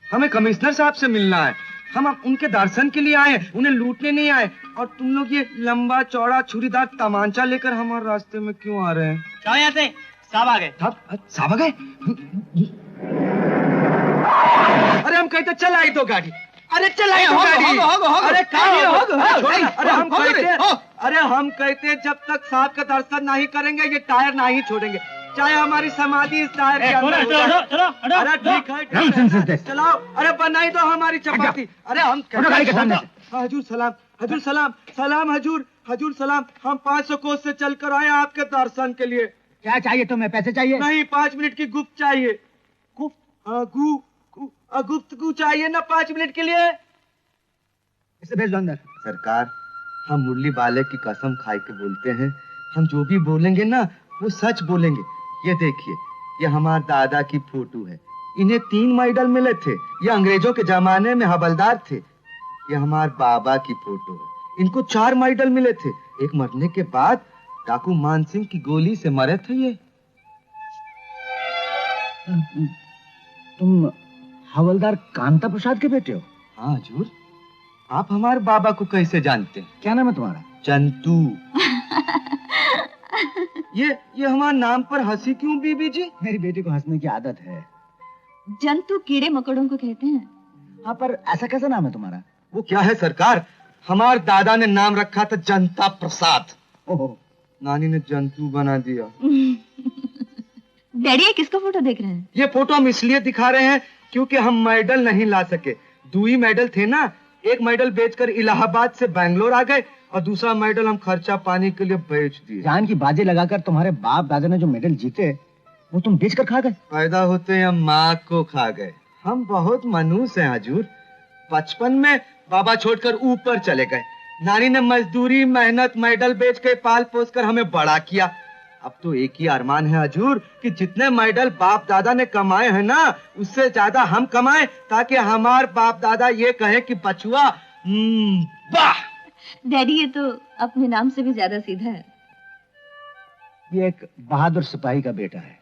हमें कमिश्नर साहब से मिलना है। हम उनके दर्शन के लिए आए, उन्हें लूटने नहीं आए। और तुम लोग ये लंबा चौड़ा छुरीदार तमांचा लेकर हमारे रास्ते में क्यों आ रहे हैं? चलो यहाँ से, साहब आ गए। साहब आ गए? अरे हम कहते चल आई तो गाड़ी। अरे चल आई तो गाड़ी। अरे हम कहते जब तक साहब का दर्शन नहीं करेंगे ये टायर नहीं छोड़ेंगे, चाहे हमारी समाधि इस टायर के अंदर। अरे ठीक है चलाओ। अरे बनाई दो हमारी चपाती। अरे हम हजूर सलाम, हजूर सलाम, सलाम हजूर, हजूर सलाम। हम 500 कोस से चलकर आए आपके दर्शन के लिए। क्या चाहिए तुम्हें? पैसे चाहिए? नहीं, 5 मिनट की गुप्त चाहिए। गुप्तगू चाहिए ना 5 मिनट के लिए। इसे भेज दो अंदर। सरकार, हम मुरली वाले की कसम खाई के बोलते हैं, हम जो भी बोलेंगे ना वो सच बोलेंगे। ये देखिए, ये हमारे दादा की फोटो है। इन्हें 3 मेडल मिले थे। ये अंग्रेजों के जमाने में हवलदार थे। ये हमारे बाबा की फोटो है। इनको 4 मेडल मिले थे। एक मरने के बाद डाकू मान सिंह की गोली से मरे थे ये। तुम हवलदार कांता प्रसाद के बेटे हो? हाँ हजूर। आप हमारे बाबा को कैसे जानते हैं? क्या नाम है तुम्हारा? चंतू। ये हमारे नाम पर हंसी क्यों बीबी जी? मेरी बेटी को हंसने की आदत है। जंतु कीड़े मकोड़ों को कहते हैं। हाँ, पर ऐसा कैसा नाम है तुम्हारा? वो क्या है सरकार, हमारे दादा ने नाम रखा था जनता प्रसाद। ओह, नानी ने जंतु बना दिया। डैडी, ये किसका फोटो देख रहे हैं? ये फोटो हम इसलिए दिखा रहे हैं क्योंकि हम मेडल नहीं ला सके। 2 ही मेडल थे ना। एक मेडल बेचकर इलाहाबाद से बैंगलोर आ गए और दूसरा मेडल हम खर्चा पानी के लिए बेच दिए। जान की बाजी लगाकर तुम्हारे बाप दादा ने जो मेडल जीते वो तुम बेचकर खा गए। पैदा होते हम माँ को खा गए। हम बहुत मनुष्य हैं हजूर। 55 में बाबा छोड़कर ऊपर चले गए। नानी ने मजदूरी मेहनत मेडल बेच के पाल पोस कर हमें बड़ा किया। अब तो एक ही अरमान है हजूर कि जितने मेडल बाप दादा ने कमाए हैं ना उससे ज्यादा हम कमाएं, ताकि हमारे बाप दादा ये कहे कि बचुआ वाह। डैडी, ये तो अपने नाम से भी ज्यादा सीधा है। ये एक बहादुर सिपाही का बेटा है।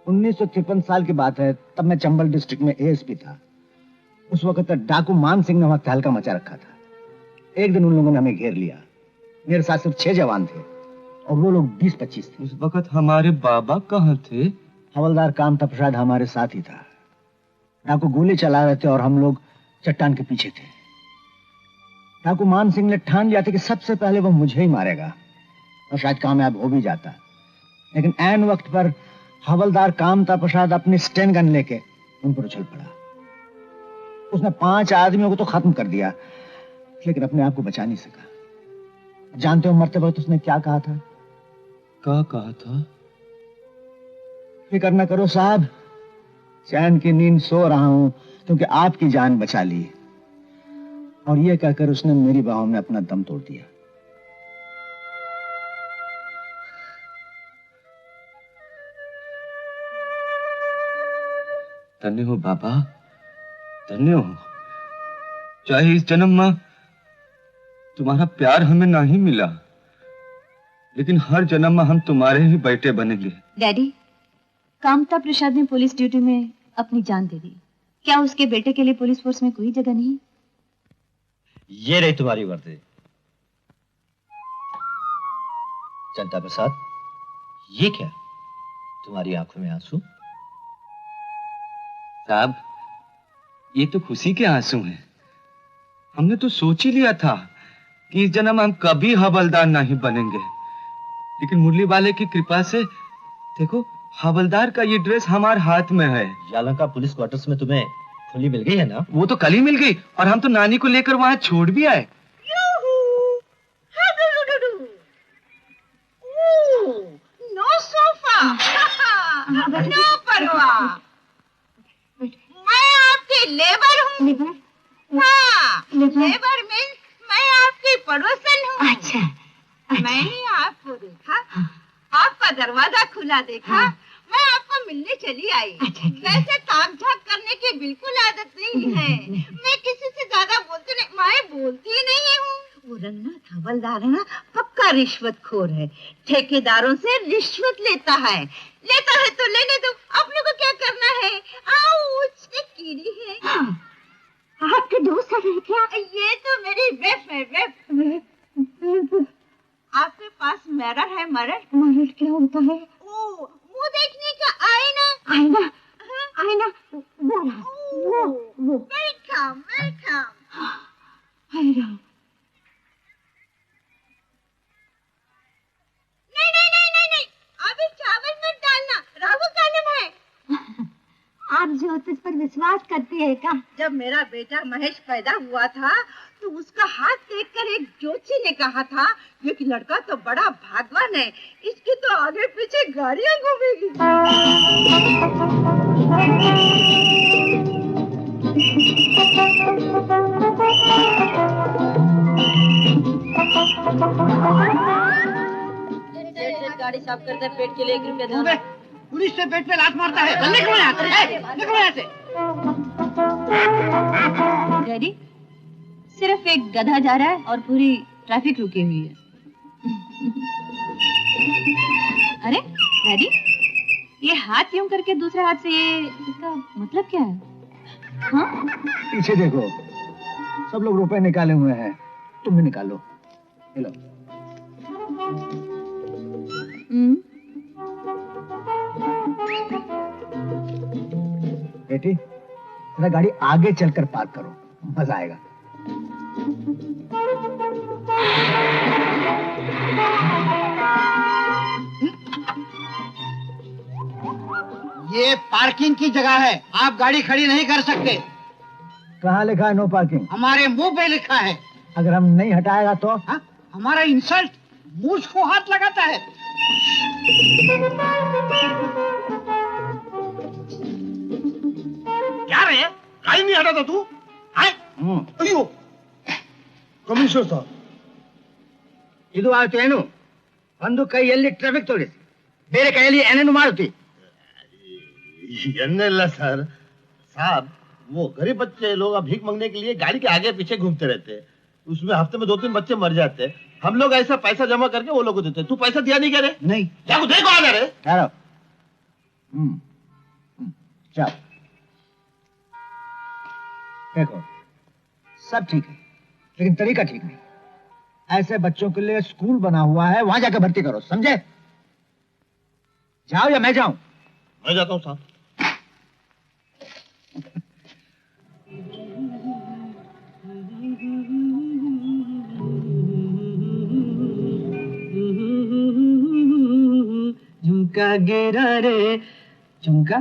1953 साल की बात है, तब मैं चंबल डिस्ट्रिक्ट में एएसपी था। उस वक्त डाकू मान सिंह ने वहां तहलका मचा रखा था। एक दिन उन लोगों ने हमें घेर लिया। मेरे साथ सिर्फ 6 जवान थे और वो लोग 20-25 थे। उस वक्त हमारे बाबा कहाँ थे? हवलदार कांता प्रसाद हमारे साथ ही था। डाकू गोली चला रहे थे और हम लोग चट्टान के पीछे थे। डाकू मान सिंह ने ठान लिया था कि सबसे पहले वो मुझे ही मारेगा और शायद कामयाब हो भी जाता। लेकिन ऐन वक्त पर हवलदार कांता प्रसाद अपनी स्टेन गन लेके उन पर उछल पड़ा। उसने 5 आदमियों को तो खत्म कर दिया, लेकिन अपने आप को बचा नहीं सका। जानते हो मरते वक्त उसने क्या कहा था? क्या कहा था? फिक्र न करो साहब, चैन की नींद सो रहा हूं क्योंकि आपकी जान बचा ली। और ये कहकर उसने मेरी बाहों में अपना दम तोड़ दिया। धन्य हो बाबा, धन्य हो। चाहे इस जन्म में तुम्हारा प्यार हमें नहीं मिला, लेकिन हर जन्म में हम तुम्हारे ही बेटे बनेंगे। डैडी, कामता प्रसाद ने पुलिस ड्यूटी में अपनी जान दे दी। क्या उसके बेटे के लिए पुलिस फोर्स में कोई जगह नहीं? ये रही तुम्हारी वर्दी। चंता प्रसाद, ये क्या? तुम्हारी आंखों में आंसू? साहब, ये तो खुशी के आंसू हैं। हमने तो सोच ही लिया था कि इस जन्म हम कभी हवलदार नहीं बनेंगे, लेकिन मुरली वाले की कृपा से देखो, हवलदार का ये ड्रेस हमारे हाथ में है। यालंका पुलिस क्वार्टर्स में तुम्हें खुली मिल गई है ना? वो तो कल ही मिल गई, और हम तो नानी को लेकर वहां छोड़ भी आए। नो सोफा, नो परवाह। मैं आपकी लेबर हूँ। हाँ, लेबर मीन्स मैं आपकी पड़ोसन हूँ। अच्छा, मैंने आपको देखा, आपका दरवाजा खुला देखा, मैं आपको मिलने चली आई। वैसे ताक झाक करने की बिल्कुल आदत नहीं है। मैं किसी से ज्यादा बोलती नहीं, मैं बोलती ही नहीं हूँ। वो रंगनाथ हवलदार है ना, पक्का रिश्वतखोर है। ठेकेदारों से रिश्वत लेता है तो लेने दो, अपने को क्या करना है। आउच, एक कीड़ी है। आपके दोस्त है क्या? ये तो मेरी बेफ है, बेफ। आपके पास मिरर है? मिरर क्या होता है? ओ, मुंह देखने का आईना। आईना? आईना वो। वेलकम। नहीं, अभी चावल मत डालना, राहु कालम है। आप ज्योतिष पर विश्वास करती है क्या? जब मेरा बेटा महेश पैदा हुआ था तो उसका हाथ देखकर एक ज्योतिषी ने कहा था, ये कि लड़का तो बड़ा भाग्यवान है, इसकी तो आगे पीछे गाड़ियां घूमेगी। गाड़ी साफ करते पेट के लिए 1 रुपया दो। पुलिस से पेट पे लात मारता है। निकलो यहाँ से। डैडी, सिर्फ एक गधा जा रहा है और पूरी ट्रैफिक रुकी हुई है। अरे डैडी, ये हाथ यूं करके दूसरे हाथ से, ये इसका मतलब क्या है? हाँ? पीछे देखो, सब लोग रुपए निकाले हुए हैं, तुम भी निकालो। लो। बेटी, जरा गाड़ी आगे चलकर पार्क करो, मजा आएगा। ये पार्किंग की जगह है, आप गाड़ी खड़ी नहीं कर सकते। कहाँ लिखा है नो पार्किंग? हमारे मुंह पे लिखा है। अगर हम नहीं हटाएगा तो? हा? हमारा इंसल्ट, मुझ को हाथ लगाता है। क्या रे, गाड़ी नहीं हटाता तू? अयो कमिश्नर साहब, ಇದು ಆಯ್ತು ಏನು? ಒಂದು ಕೈಯಲ್ಲಿ ಟ್ರಾಫಿಕ್ ತೋರಿಸಿ, ಬೇರೆ ಕೈಯಲ್ಲಿ ಏನೇನು ಮಾಡುತ್ತಿ? एनएल सर साहब, वो गरीब बच्चे लोग भीख मांगने के लिए गाड़ी के आगे पीछे घूमते रहते हैं, उसमें हफ्ते में 2-3 बच्चे मर जाते हैं। हम लोग ऐसा पैसा जमा करके वो लोग को देते हैं। तू पैसा दिया नहीं क्या रे? नहीं। जाओ देखो आ रे। ठहरो। चल देखो, सब ठीक है, लेकिन तरीका ठीक नहीं। ऐसे बच्चों के लिए स्कूल बना हुआ है, वहां जाकर भर्ती करो, समझे? जाओ या मैं जाऊं? मैं जाता हूँ साहब। झुमका गिरा रे झुमका।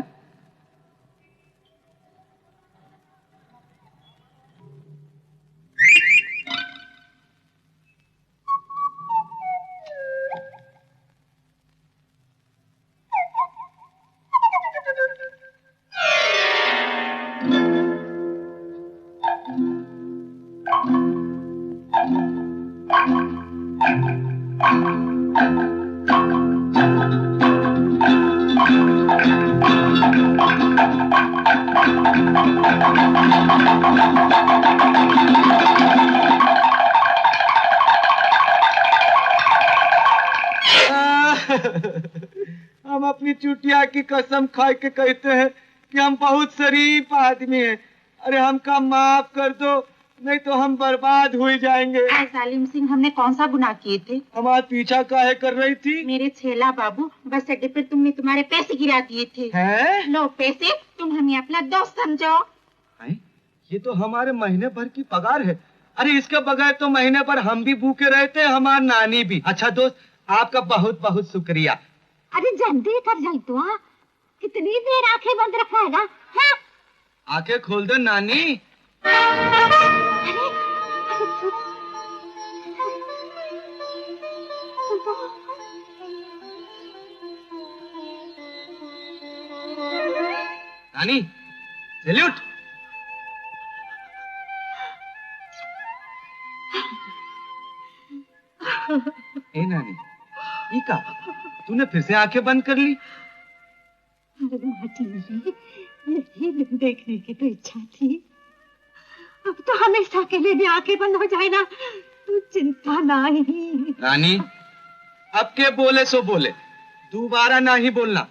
अपनी चुटिया की कसम खा के कहते हैं कि हम बहुत शरीफ आदमी हैं। अरे हमका माफ कर दो, नहीं तो हम बर्बाद हो जाएंगे। सालिम सिंह, हमने कौन सा गुनाह किए थे? हमारा पीछा काहे कर रही थी? मेरे छेला बाबू, बस अड्डे पे तुमने तुम्हारे पैसे गिरा दिए थे। हैं? लो पैसे, तुम हमें अपना दोस्त समझो। ये तो हमारे महीने भर की पगार है। अरे इसके बगैर तो महीने भर हम भी भूखे रहते, हमारी नानी भी। अच्छा दोस्त, आपका बहुत बहुत शुक्रिया। अरे जल्दी कर जाए तो, कितनी देर आंखें बंद रखाएगा? हाँ? आंखें खोल दो नानी। नानी सैल्यूट। ए नानी, ये का तूने फिर से आंखें बंद कर ली? अरे माटी मेरी, यही दिन देखने की तो इच्छा थी। अब तो हमेशा के लिए भी आंखें बंद हो जाए ना, तो चिंता नहीं। रानी, अब के बोले सो बोले, दोबारा ना ही बोलना।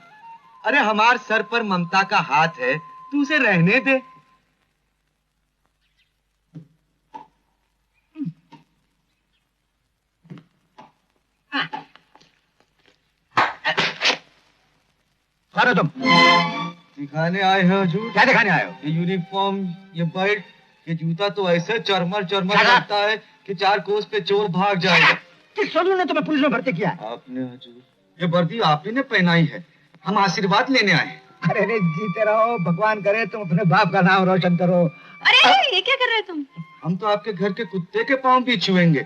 अरे हमार सर पर ममता का हाथ है, तू उसे रहने दे। करो तुम। दिखाने आए हो हजूर? क्या दिखाने आए हो? ये यूनिफॉर्म, ये बेल्ट, ये जूता तो ऐसे चरमर चरमर लगता है कि 4 कोस पे चोर भाग जाएगा। किस सोनू ने तुम्हें पुलिस में भर्ती किया? आपने हजूर, ये वर्दी आप ही ने पहनाई है। हम आशीर्वाद लेने आए हैं। अरे रे, जीते रहो, भगवान करे तुम अपने बाप का नाम रोशन करो। अरे ये क्या कर रहे हो तुम? हम तो आपके घर के कुत्ते के पांव भी छुएंगे,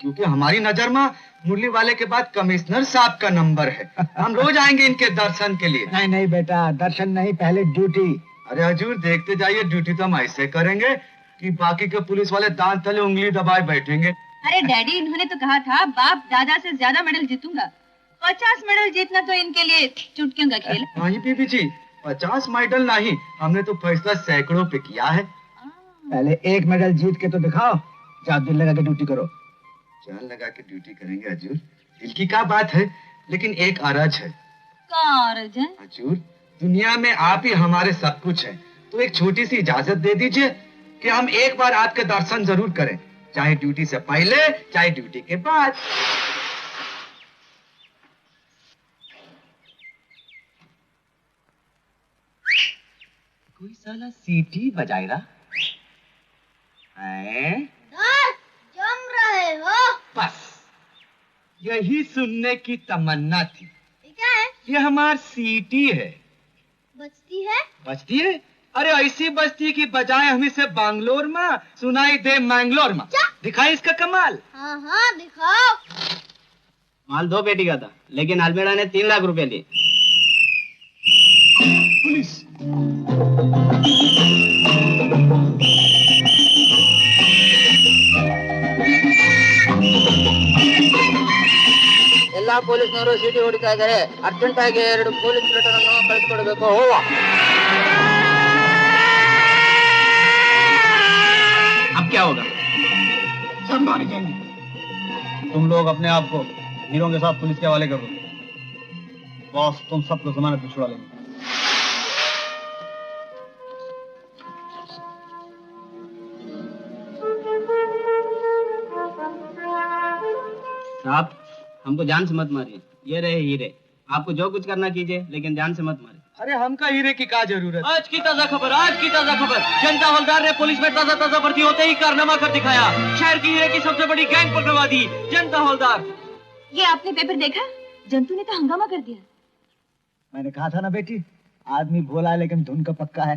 क्योंकि हमारी नजर में मुरली वाले के बाद कमिश्नर साहब का नंबर है। हम रोज आएंगे इनके दर्शन के लिए। नहीं नहीं बेटा, दर्शन नहीं, पहले ड्यूटी। अरे हजूर देखते जाइए, ड्यूटी तो हम ऐसे करेंगे कि बाकी के पुलिस वाले दांत तले उंगली दबाए बैठेंगे। अरे डैडी, इन्होंने तो कहा था बाप दादा से ज्यादा मेडल जीतूंगा। 50 मेडल जीतना तो इनके लिए चुटकियों का खेल। नहीं बीबी जी, 50 मेडल नहीं, हमने तो फैसला सैकड़ों पे किया है। पहले 1 मेडल जीत के तो दिखाओ, जाओ दिल लगा के ड्यूटी करो। जान लगा के ड्यूटी करेंगे हजूर, दिल की क्या बात है, लेकिन एक अरज है। कारज है? हजूर, दुनिया में आप ही हमारे सब कुछ है, तो एक छोटी सी इजाजत दे दीजिए कि हम एक बार आपके दर्शन जरूर करें, चाहे ड्यूटी से पहले चाहे ड्यूटी के बाद। कोई साला सीटी बजाए रहा है। जम रहे हो? बस यही सुनने की तमन्ना थी। क्या है? ये हमारी सीटी है। बजती है? बजती है? अरे ऐसी बजती की बजाय हम इसे बैंगलोर में सुनाई दे मैंगलोर में। दिखाई इसका कमाल। हाँ हाँ दिखाओ। माल 2 पेटी का था, लेकिन अलमेड़ा ने 3 लाख रुपए लिए। पुलिस। ಎಲ್ಲ ಪೊಲೀಸ್ನವರು ಸಿಟಿ ಹೊಡಿತಾ ಇದ್ದಾರೆ, ಅರ್ಜೆಂಟ್ ಆಗಿ 2 ಪೊಲೀಸ್ ಪ್ಲೇಟರ್ ಅನ್ನು ಕಳಿಸ್ಕೊಡ್ಬೇಕು. अब क्या होगा? सब मारे जाएंगे। तुम लोग अपने आप को हीरो के साथ पुलिस के हवाले कर दो, बॉस तुम सबको जमानत पे छुड़ा लेंगे। साहब, हमको जान से मत मारिए, ये रहे हीरे। आपको जो कुछ करना कीजिए, लेकिन जान से मत मारिए। अरे हमका हीरे की क्या जरूरत? आज की ताजा खबर, आज की ताजा खबर। जनता हवलदार ने पुलिस में ताजा ताजा भर्ती होते ही कारनामा कर दिखाया, शहर की हीरे की सबसे बड़ी गैंग पकड़वा दी। जनता हवलदार। ये आपने पेपर देखा? जंतु ने तो हंगामा कर दिया। मैंने कहा था ना बेटी, आदमी भोला है लेकिन धुन का पक्का है।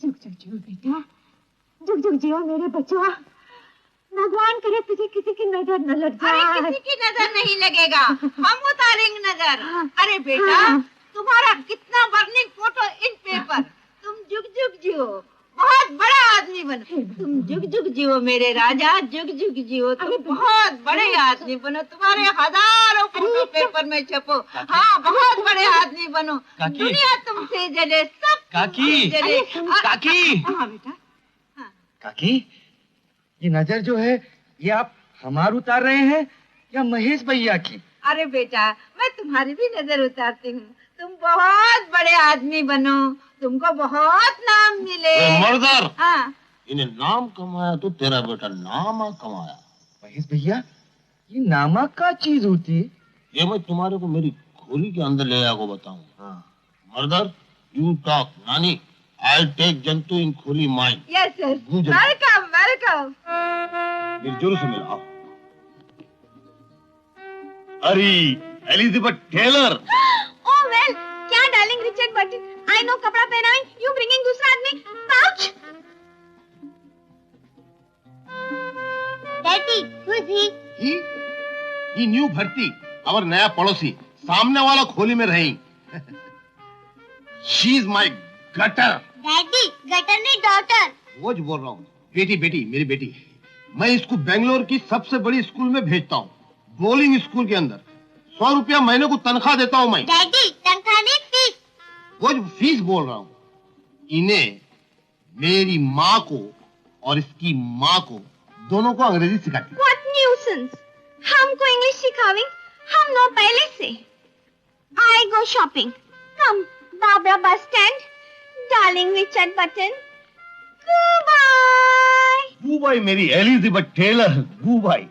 जुग जुग जियो बेटा, जुग जुग जियो मेरे बच्चों। भगवान करे तुझे किसी की नजर न लग जाए। अरे किसी की नजर नहीं लगेगा, हम उतारेंगे नजर। अरे बेटा, तुम्हारा कितना बर्निंग फोटो इन पेपर। तुम जुग जुग जियो, बहुत बड़ा आदमी बनो। तुम जुग जुग जियो मेरे राजा, जुग जुग जियो। तुम बहुत बड़े आदमी बनो, तुम्हारे हजारों फोटो पेपर में छपो। हाँ, बहुत बड़े आदमी बनो, दुनिया तुमसे जले, सब काकी, जले। काकी, हाँ बेटा। काकी, ये नजर जो है ये आप हमार उतार रहे हैं या महेश भैया की? अरे बेटा, मैं तुम्हारी भी नजर उतारती हूँ। तुम बहुत बड़े आदमी बनो, तुमको बहुत नाम मिले। मर्दर, हाँ। इन्हें नाम कमाया तो तेरा बेटा नामा कमाया। महेश भैया, ये नामा का चीज होती है? ये मैं तुम्हारे को मेरी खोली के अंदर ले आको बताऊं। हाँ। मर्दर, यू टॉक नानी, आई टेक जंतु इन खोली mind. Yes yes, welcome welcome. मेरी जोर से मिलाओ। अरे एलिजाबेथ टेलर। ओह वेल, क्या darling Richard Burton, I know कपड़ा पहनावे, यू ब्रिंगिंग दूसरा आदमी, pouch. Daddy, who is he? He new भर्ती, और नया पड़ोसी, सामने वाला खोली में रही। She is my gutter. Daddy, gutter नहीं डॉटर। वो जो बोल रहा हूँ, बेटी बेटी मेरी बेटी। मैं इसको बेंगलोर की सबसे बड़ी स्कूल में भेजता हूँ, बोर्डिंग स्कूल के अंदर। 100 रुपया महीने को तनख्वाह देता हूँ मैं। डैडी, तनख्वाह नहीं, फीस। वो जो फीस बोल रहा हूँ। इन्हें, मेरी माँ को और इसकी माँ को, दोनों को अंग्रेजी सिखाती। What nuisance? हमको इंग्लिश सिखावे, हम नो पहले से। I go shopping. Come, Barbara bus stand. Darling Richard Button. Goodbye. गूबाई मेरी एलिजाबेथ टेलर, गूबाई।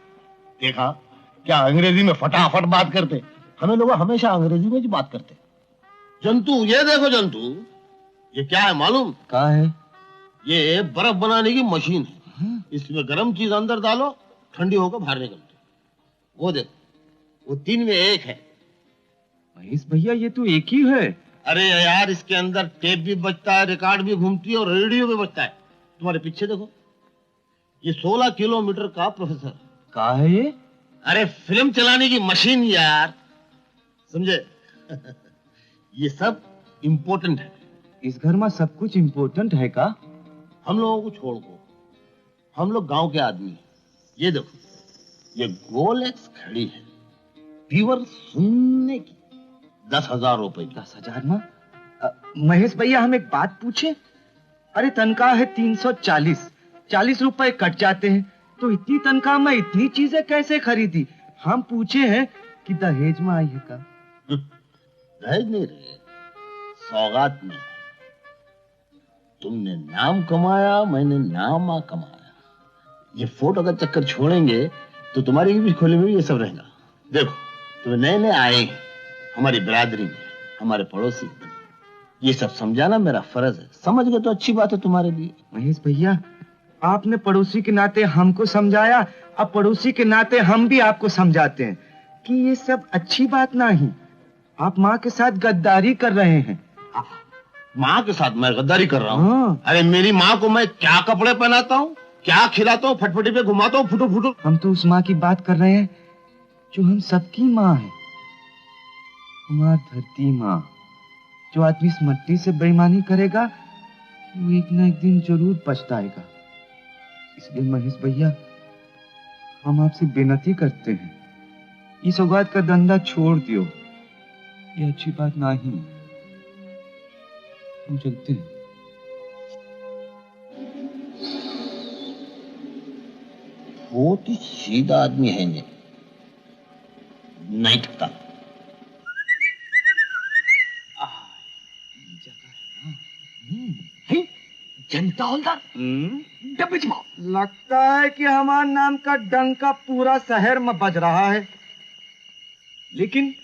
देखा क्या अंग्रेजी में फटाफट बात करते। हमें लोग हमेशा अंग्रेजी में ही बात करते। जंतु, ये देखो जंतु, ये क्या है मालूम? क्या है? ये बर्फ बनाने की मशीन है। इसमें गर्म चीज अंदर डालो, ठंडी होकर बाहर निकलती। वो देखो, वो 3 में 1 है। महेश भैया, ये तो एक ही है। अरे यार, इसके अंदर टेप भी बजता है, रिकॉर्ड भी घूमती है और रेडियो भी बजता है। तुम्हारे पीछे देखो, ये 16 किलोमीटर का प्रोफेसर। क्या है ये? अरे फिल्म चलाने की मशीन यार, समझे? ये सब इम्पोर्टेंट है। इस घर में सब कुछ इम्पोर्टेंट है का? हम लोगों को छोड़ को, हम लोग गांव के आदमी हैं। ये देखो, ये रोलेक्स घड़ी है, प्योर सुनने की, 10,000 रुपए की। 10,000 में? महेश भैया, हम एक बात पूछे? अरे तनख्वाह है 340, 40 रुपए कट जाते हैं, तो इतनी तनख्वाह में इतनी चीजें कैसे खरीदी? हम पूछे हैं कि दहेज में आई है का? दहेज नहीं रे, सौगात में। तुमने नाम कमाया, मैंने नामा कमाया। ये फोटो का चक्कर छोड़ेंगे तो तुम्हारी भी खोली में भी ये सब रहेगा। देखो, तुम्हें नए नए आए हैं हमारी बिरादरी में, हमारे पड़ोसी। ये सब समझाना मेरा फर्ज है। समझ गए तो अच्छी बात है तुम्हारे लिए। महेश भैया, आपने पड़ोसी के नाते हमको समझाया, अब पड़ोसी के नाते हम भी आपको समझाते हैं कि ये सब अच्छी बात नहीं। आप माँ के साथ गद्दारी कर रहे हैं। माँ के साथ मैं गद्दारी कर रहा हूँ? हाँ। अरे मेरी माँ को मैं क्या कपड़े पहनाता हूँ, क्या खिलाता हूँ, फटफटी पे घुमाता हूँ, फुटो फुटो। हम तो उस माँ की बात कर रहे हैं जो हम सबकी माँ है, हमारी धरती माँ। जो आदमी इस मिट्टी से बेईमानी करेगा वो एक ना एक दिन जरूर पछताएगा। इसलिए महेश भैया, हम आपसे विनती करते हैं, इस सौगात का धंधा छोड़ दियो, ये अच्छी बात नहीं। हम चलते हैं। बहुत ही सीधा आदमी है ये, नहीं ठगता। जनता हवलदार, डब्बे जमाओ। लगता है कि हमारे नाम का डंका पूरा शहर में बज रहा है। लेकिन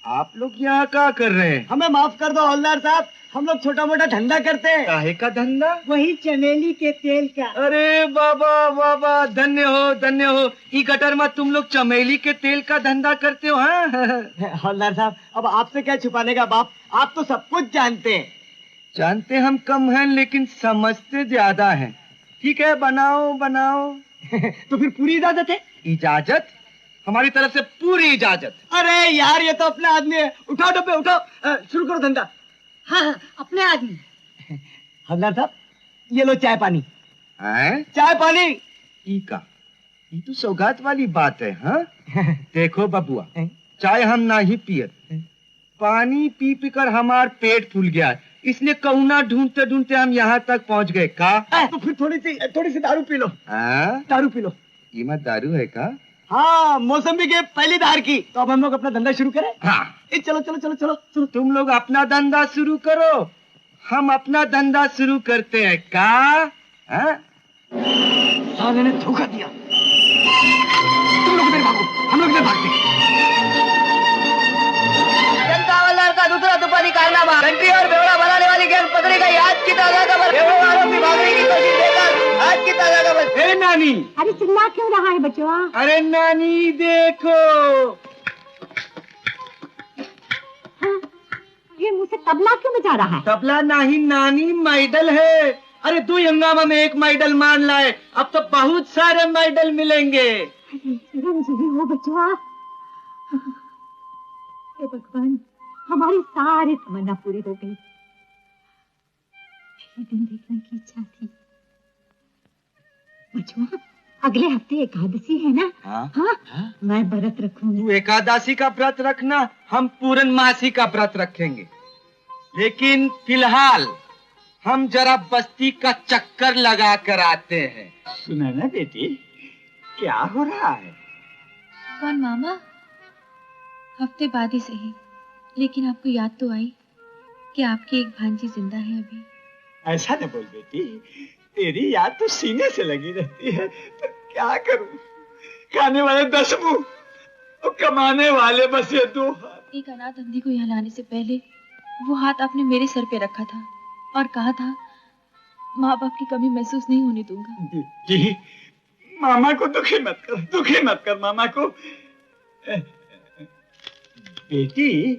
आप लोग यहाँ क्या कर रहे हैं? हमें माफ कर दो हवलदार साहब, हम लोग छोटा मोटा धंधा करते हैं। काहे का धंधा? वही चमेली के तेल का। अरे बाबा बाबा, धन्य हो धन्य हो। ई गटर में तुम लोग चमेली के तेल का धंधा करते हो? हाँ हवलदार साहब, अब आपसे क्या छुपाने का बाप, आप तो सब कुछ जानते हैं। जानते हम कम हैं, लेकिन समझते ज्यादा हैं। ठीक है, बनाओ बनाओ। तो फिर पूरी इजाजत है? इजाजत? हमारी तरफ से पूरी इजाजत। अरे यार, ये तो अपने आदमी है। उठाओ डब्बे, उठाओ, शुरू करो धंधा। हाँ हाँ, अपने आदमी। हवलदार साहब, ये लो चाय पानी। हैं? चाय पानी। ई का? ये तो सौगात वाली बात है। हाँ देखो बबुआ, चाय हम ना ही पियत, पानी पी पी कर हमार पेट फूल गया, इसलिए कहुना ढूंढते ढूंढते हम यहाँ तक पहुँच गए। का? तो फिर थोड़ी सी दारू पी लो। हाँ? दारू पी लो। कीमत दारू है का? हाँ, मौसम्बी के पहली धार की। तो अब हम लोग अपना धंधा शुरू करें? हाँ। चलो चलो चलो चलो चलो। तुम लोग अपना धंधा शुरू करो, हम अपना धंधा शुरू करते हैं का? साले ने धोखा दिया। तुम लोग इधर भागो, हम लोग इधर भागते हैं। जनता हवलदार का दूसरा तूफानी कारनामा, घंटी और बेवड़ा बनाने वाली गैंग पकड़ी गई। आज की ताजा खबर, बेवड़े वालों की भागने की कोशिश देकर आज की ताजा खबर। ए नानी, अरे चिल्ला क्यों रहा है बचवा? अरे नानी देखो। हाँ, ये मुंह से तबला क्यों बजा रहा है? तबला नहीं नानी, मेडल है। अरे 2 हंगामा में 1 मेडल मान लाए, अब तो बहुत सारे मेडल मिलेंगे। चिरंजीवी हो बचवा। हे भगवान, हमारी सारी तमन्ना पूरी हो गई। ये दिन देखने की इच्छा थी। बचवा, अगले हफ्ते एकादशी है ना? हाँ? मैं व्रत रखूंगी। तू एकादशी का व्रत रखना, हम पूर्णमासी का व्रत रखेंगे। लेकिन फिलहाल हम जरा बस्ती का चक्कर लगा कर आते हैं। सुना ना बेटी, क्या हो रहा है? कौन मामा? हफ्ते बाद ही सही, लेकिन आपको याद तो आई कि आपकी एक भांजी जिंदा है अभी। ऐसा न बोल बेटी, तेरी याद तो सीने से लगी रहती है। तो क्या करूं? खाने वाले 10 मुंह और कमाने वाले बस ये 2 हाथ। एक अनाथ अंधी को यहाँ लाने से पहले वो हाथ आपने मेरे सर पे रखा था और कहा था माँ बाप की कमी महसूस नहीं होने दूंगा। जी, मामा को दुखी मत कर मामा को। बेटी,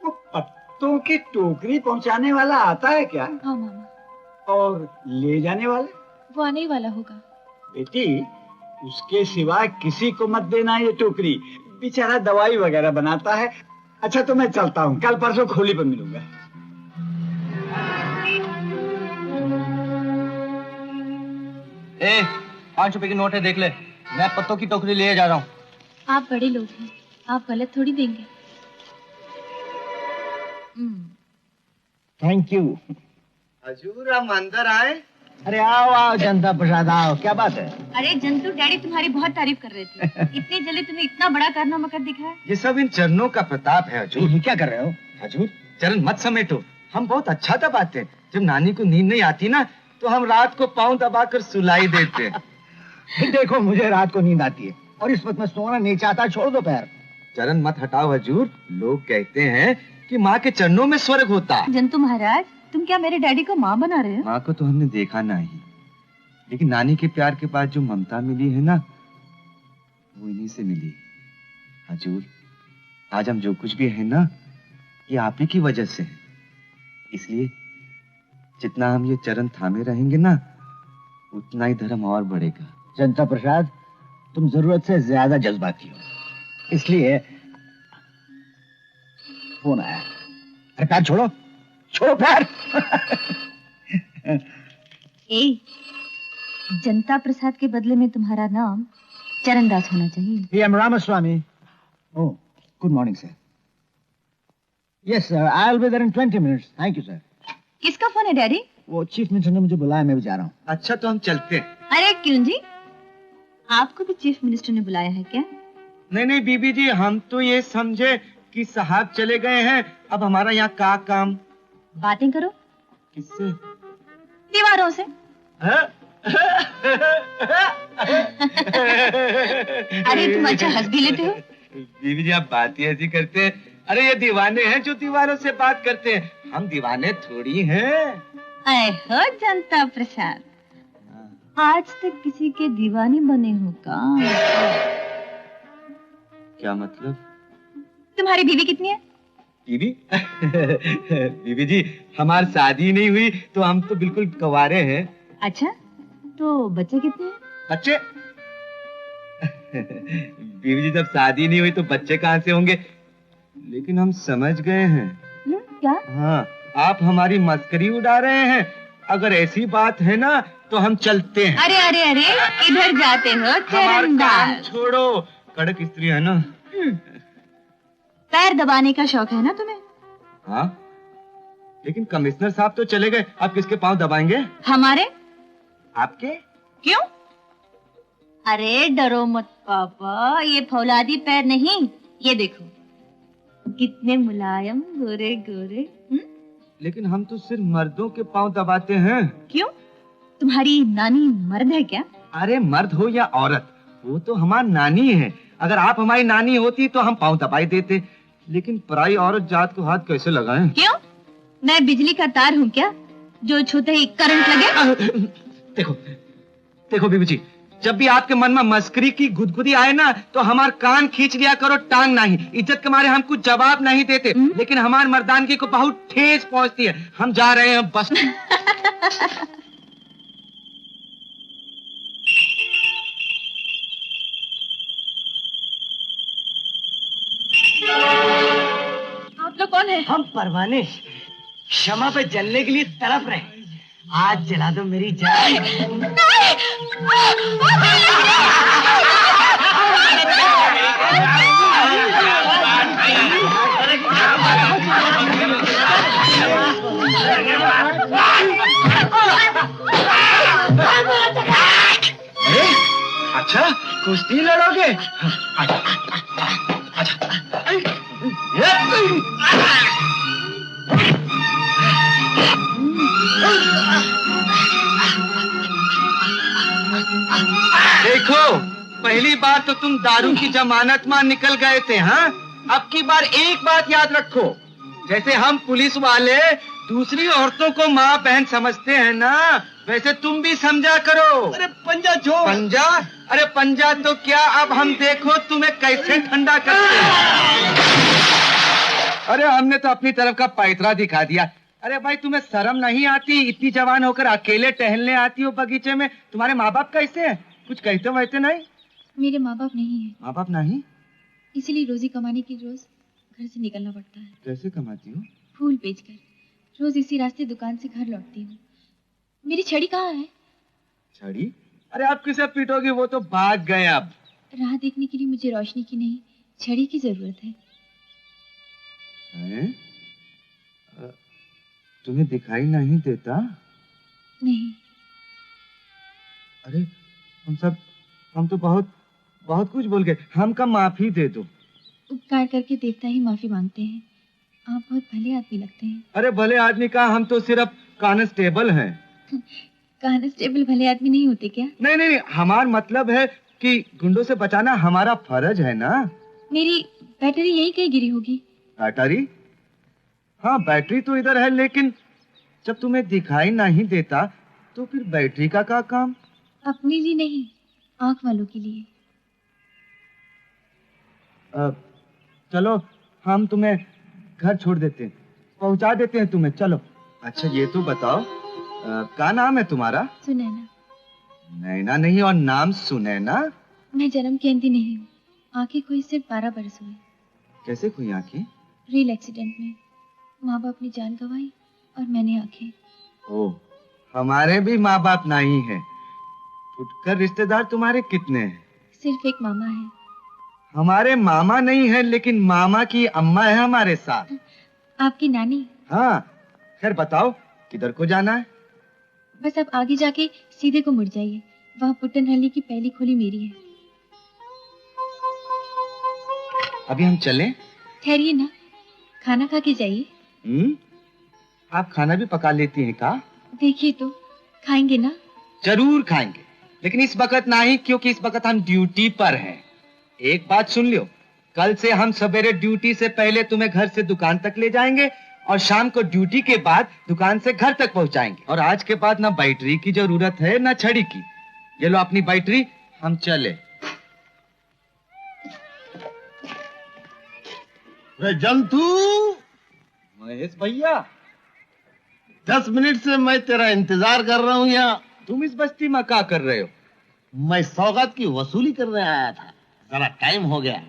वो पत्तों की टोकरी पहुंचाने वाला आता है क्या? हाँ मामा। और ले जाने वाला? वो आने ही वाला होगा। बेटी, उसके सिवा किसी को मत देना ये टोकरी, बेचारा दवाई वगैरह बनाता है। अच्छा तो मैं चलता हूँ, कल परसों खोली पर मिलूंगा। ए, 5 रुपए की नोट है, देख ले। मैं पत्तों की टोकरी ले जा रहा हूँ। आप बड़े लोग हैं, आप गलत थोड़ी देंगे। Thank you. हजूर, हम अंदर आए? अरे आओ आओ जनता प्रसाद, आओ। क्या बात है? अरे जंतु, डैडी तुम्हारी बहुत तारीफ कर रहे थे। इतनी जल्दी तुम्हें इतना बड़ा कारनामा कर दिखाया। ये सब इन चरणों का प्रताप है हजूर। ये क्या कर रहे हो? हजूर, चरण मत समेटो, हम बहुत अच्छा दबाते हैं। जब नानी को नींद नहीं आती ना, तो हम रात को पाँव दबाकर सुलाई देते हैं। देखो, मुझे रात को नींद आती है और इस वक्त मैं सोना नहीं चाहता। छोड़ दो पैर। चरण मत हटाओ हजूर, लोग कहते हैं कि माँ के चरणों में स्वर्ग होता है। जंतु महाराज, तुम क्या मेरे डैडी को माँ बना रहे हो? माँ को तो हमने देखा नहीं, लेकिन नानी के प्यार के बाद जो ममता मिली है ना, वो इन्हीं से मिली। हजूर, आज हम जो कुछ भी है ना, ये आप ही की वजह से है। इसलिए जितना हम ये चरण थामे रहेंगे ना, उतना ही धर्म और बढ़ेगा। जनता प्रसाद, तुम जरूरत से ज्यादा जज्बाती हो, इसलिए फोन आया। अरे पैर छोड़ो, छोड़ो पैर। जनता प्रसाद के बदले में तुम्हारा नाम चरणदास होना चाहिए। PM Ramaswamy. Oh, good morning sir. Yes sir, I will be there in 20 minutes. Thank you sir. किसका फोन है डैडी? वो चीफ मिनिस्टर ने मुझे बुलाया, मैं भी जा रहा हूँ। अच्छा तो हम चलते हैं। अरे क्यों जी, आपको भी चीफ मिनिस्टर ने बुलाया है क्या? नहीं नहीं बीबी जी, हम तो ये समझे कि साहब चले गए हैं, अब हमारा यहाँ का काम। बातें करो। किससे? दीवारों से। अरे तुम अच्छा हंस भी लेते हो। बीबी जी, आप बात ही ऐसी करते हैं। अरे ये दीवाने हैं जो दीवारों से बात करते हैं, हम दीवाने थोड़ी हैं। आए हो जनता प्रसाद, आज तक किसी के दीवानी बने हो का? क्या मतलब? तुम्हारी बीवी कितनी है? बीवी? बीबी जी, हमारी शादी नहीं हुई तो हम तो बिल्कुल कंवारे हैं। अच्छा, तो बच्चे कितने हैं? बच्चे? बीबी जी, जब शादी नहीं हुई तो बच्चे कहाँ से होंगे? लेकिन हम समझ गए हैं। क्या? हाँ, आप हमारी मस्करी उड़ा रहे हैं। अगर ऐसी बात है ना तो हम चलते हैं। अरे अरे अरे, किधर जाते हो चरणदास? छोड़ो, कड़क स्त्री है ना। पैर दबाने का शौक है ना तुम्हें? हाँ, लेकिन कमिश्नर साहब तो चले गए, अब किसके पांव दबाएंगे? हमारे। आपके? क्यों? अरे डरो मत पापा, ये फौलादी पैर नहीं, ये देखो कितने मुलायम गोरे गोरे। लेकिन हम तो सिर्फ मर्दों के पांव दबाते हैं। क्यों, तुम्हारी नानी मर्द है क्या? अरे मर्द हो या औरत, वो तो हमारी नानी है। अगर आप हमारी नानी होती तो हम पांव दबाई देते, लेकिन पराई औरत जात को हाथ कैसे लगाएं? क्यों, मैं बिजली का तार हूँ क्या जो छूते ही करंट लगे? देखो देखो बीबी जी, जब भी आपके मन में मस्करी की गुदगुदी आए ना तो हमार कान खींच लिया करो, टांग नहीं। इज्जत के मारे हम कुछ जवाब नहीं देते, लेकिन हमारी मर्दानगी को बहुत ठेस पहुंचती है। हम जा रहे हैं बस। आप लोग कौन है? हम परवाने क्षमा पे जलने के लिए तड़प रहे। आज जला दो मेरी जान। अच्छा, कुश्ती लड़ोगे? देखो, पहली बार तो तुम दारू की जमानत में निकल गए थे, हाँ? अब की बार एक बात याद रखो, जैसे हम पुलिस वाले दूसरी औरतों को माँ बहन समझते हैं ना, वैसे तुम भी समझा करो। अरे पंजा छोड़। पंजा? अरे पंजा तो क्या, अब हम देखो तुम्हें कैसे ठंडा करते हैं। अरे हमने तो अपनी तरफ का पैतरा दिखा दिया। अरे भाई, तुम्हें शर्म नहीं आती? इतनी जवान होकर अकेले टहलने आती हो बगीचे में। तुम्हारे माँ बाप कैसे हैं? कुछ कहते वैसे नहीं? मेरे माँ बाप नहीं है। माँ बाप नहीं? इसीलिए रोजी कमाने की रोज घर से निकलना पड़ता है। कैसे कमाती हो? फूल बेचकर। रोज इसी रास्ते दुकान से घर लौटती हूँ। मेरी छड़ी कहाँ है? छड़ी? अरे आप किसे पीटोगी, वो तो भाग गए। अब राह देखने के लिए मुझे रोशनी की नहीं, छड़ी की जरूरत है। तुम्हें दिखाई नहीं देता? नहीं। अरे हम तो बहुत कुछ बोल गए। हमका माफी दे दो। उपकार करके देवता ही माफी मांगते हैं। आप बहुत भले आदमी लगते हैं। अरे भले आदमी का, हम तो सिर्फ कांस्टेबल हैं। कांस्टेबल भले आदमी नहीं होते क्या? नहीं, हमारा मतलब है कि गुंडों से बचाना हमारा फर्ज है ना। मेरी बैटरी यही कहीं गिरी होगी। बैटरी? हाँ, बैटरी तो इधर है, लेकिन जब तुम्हें दिखाई नहीं देता तो फिर बैटरी का क्या काम? अपने लिए नहीं, आंख वालों के लिए। चलो, हम तुम्हें घर छोड़ देते हैं, पहुंचा देते हैं तुम्हें। चलो। अच्छा ये तो बताओ, क्या नाम है तुम्हारा? सुनैना। नैना नहीं, और नाम सुनैना? मैं जन्म की अंधी नहीं हूँ। आंखें खोई सिर्फ 12 बरस हुए। कैसे खोई आंखें? रेल एक्सीडेंट में माँ बाप ने जान गंवाई और मैंने आंखें। ओह, हमारे भी माँ बाप नहीं है। फुटकर रिश्तेदार तुम्हारे कितने हैं? सिर्फ एक मामा है। हमारे मामा नहीं है, लेकिन मामा की अम्मा है हमारे साथ। आपकी नानी? हाँ। खैर बताओ, किधर को जाना है? बस अब आगे जाके सीधे को मुड़ जाइए, वहाँ पुट्टनहल्ली की पहली खोली मेरी है। अभी हम चलें? ठहरिए ना, खाना खा के जाइए। आप खाना भी पका लेती हैं का? देखिए तो, खाएंगे ना? जरूर खाएंगे, लेकिन इस वक्त नहीं, क्योंकि इस वक्त हम ड्यूटी पर हैं। एक बात सुन लियो, कल से हम सवेरे ड्यूटी से पहले तुम्हें घर से दुकान तक ले जाएंगे और शाम को ड्यूटी के बाद दुकान से घर तक पहुंचाएंगे। और आज के बाद ना बैटरी की जरूरत है ना छड़ी की। ये लो अपनी बैटरी, हम चले। जंतु महेश भैया, 10 मिनट से मैं तेरा इंतजार कर रहा हूँ यहाँ। तुम इस बस्ती में क्या कर रहे हो? मैं सौगात की वसूली करने आया था, जरा टाइम हो गया।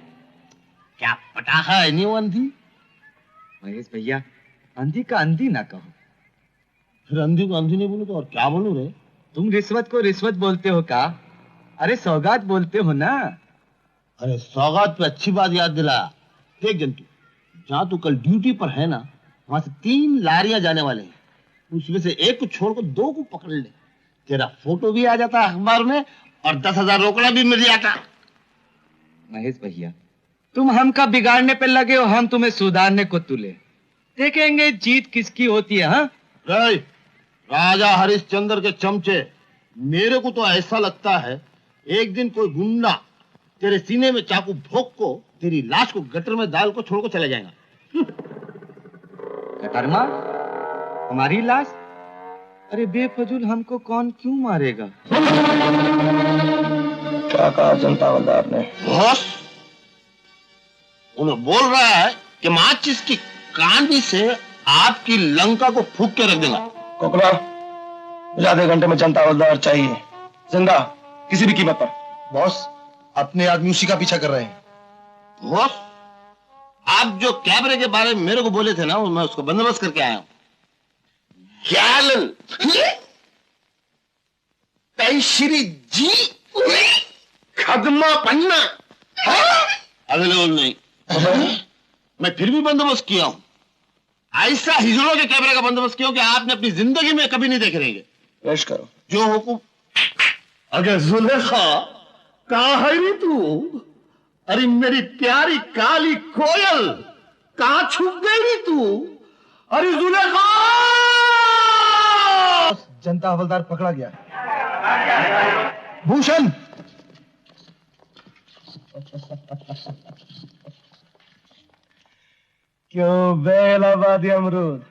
क्या पटाखा है नहीं वो अंधी? महेश भैया, अंधी का अंधी ना कहो। फिर अंधी को अंधी नहीं बोलूं तो और क्या बोलूं रे? तुम रिश्वत को रिश्वत बोलते हो का? अरे सौगात बोलते हो ना। अरे सौगात पे अच्छी बात याद दिला। देख जंतु, जहाँ तू कल ड्यूटी पर है ना, वहां से 3 लारियां जाने वाले हैं। उसमें से एक को छोड़कर 2 को पकड़ ले, तेरा फोटो भी आ जाता है अखबार में और 10,000 रोकड़ा भी मिल जाता। महेश भैया, तुम हमका बिगाड़ने पे लगे हो, हम तुम्हें सुधारने को तुले। देखेंगे जीत किसकी होती है। हाँ राजा हरिश्चंद्र के चमचे, मेरे को तो ऐसा लगता है एक दिन कोई गुंडा तेरे सीने में चाकू भोंक को तेरी लाश को गटर में डाल को छोड़ को चला जाएगा। गटर में हमारी लाश? अरे बेफजूल हमको कौन क्यों मारेगा? क्या कहा जनता हवलदार ने? बॉस, उन्हें बोल रहा है कि माचिस की कांडी से आपकी लंका को फूंक के रख देगा। कोकला, मुझे आधे घंटे में जनता हवलदार चाहिए, जिंदा, किसी भी कीमत पर। बॉस, अपने आदमी उसी का पीछा कर रहे हैं। बॉस, आप जो कैमरे के बारे में मेरे को बोले थे ना, मैं उसको बंदोबस्त करके आया हूं। श्री जी खदमा पन्ना अवेलेबल नहीं। मैं फिर भी बंदोबस्त किया हूं। ऐसा हिजड़ों के कैमरे का बंदोबस्त किया कि आपने अपनी जिंदगी में कभी नहीं देखे रहेंगे। पेश करो। जो हुकुम। अगर जुलेखा कहां है रे तू? अरे मेरी प्यारी काली कोयल, कहां छुप गई रे तू? अरे जुलेखा! जनता हवलदार पकड़ा गया। भूषण! क्यों बे इलाहाबादी अमरूद,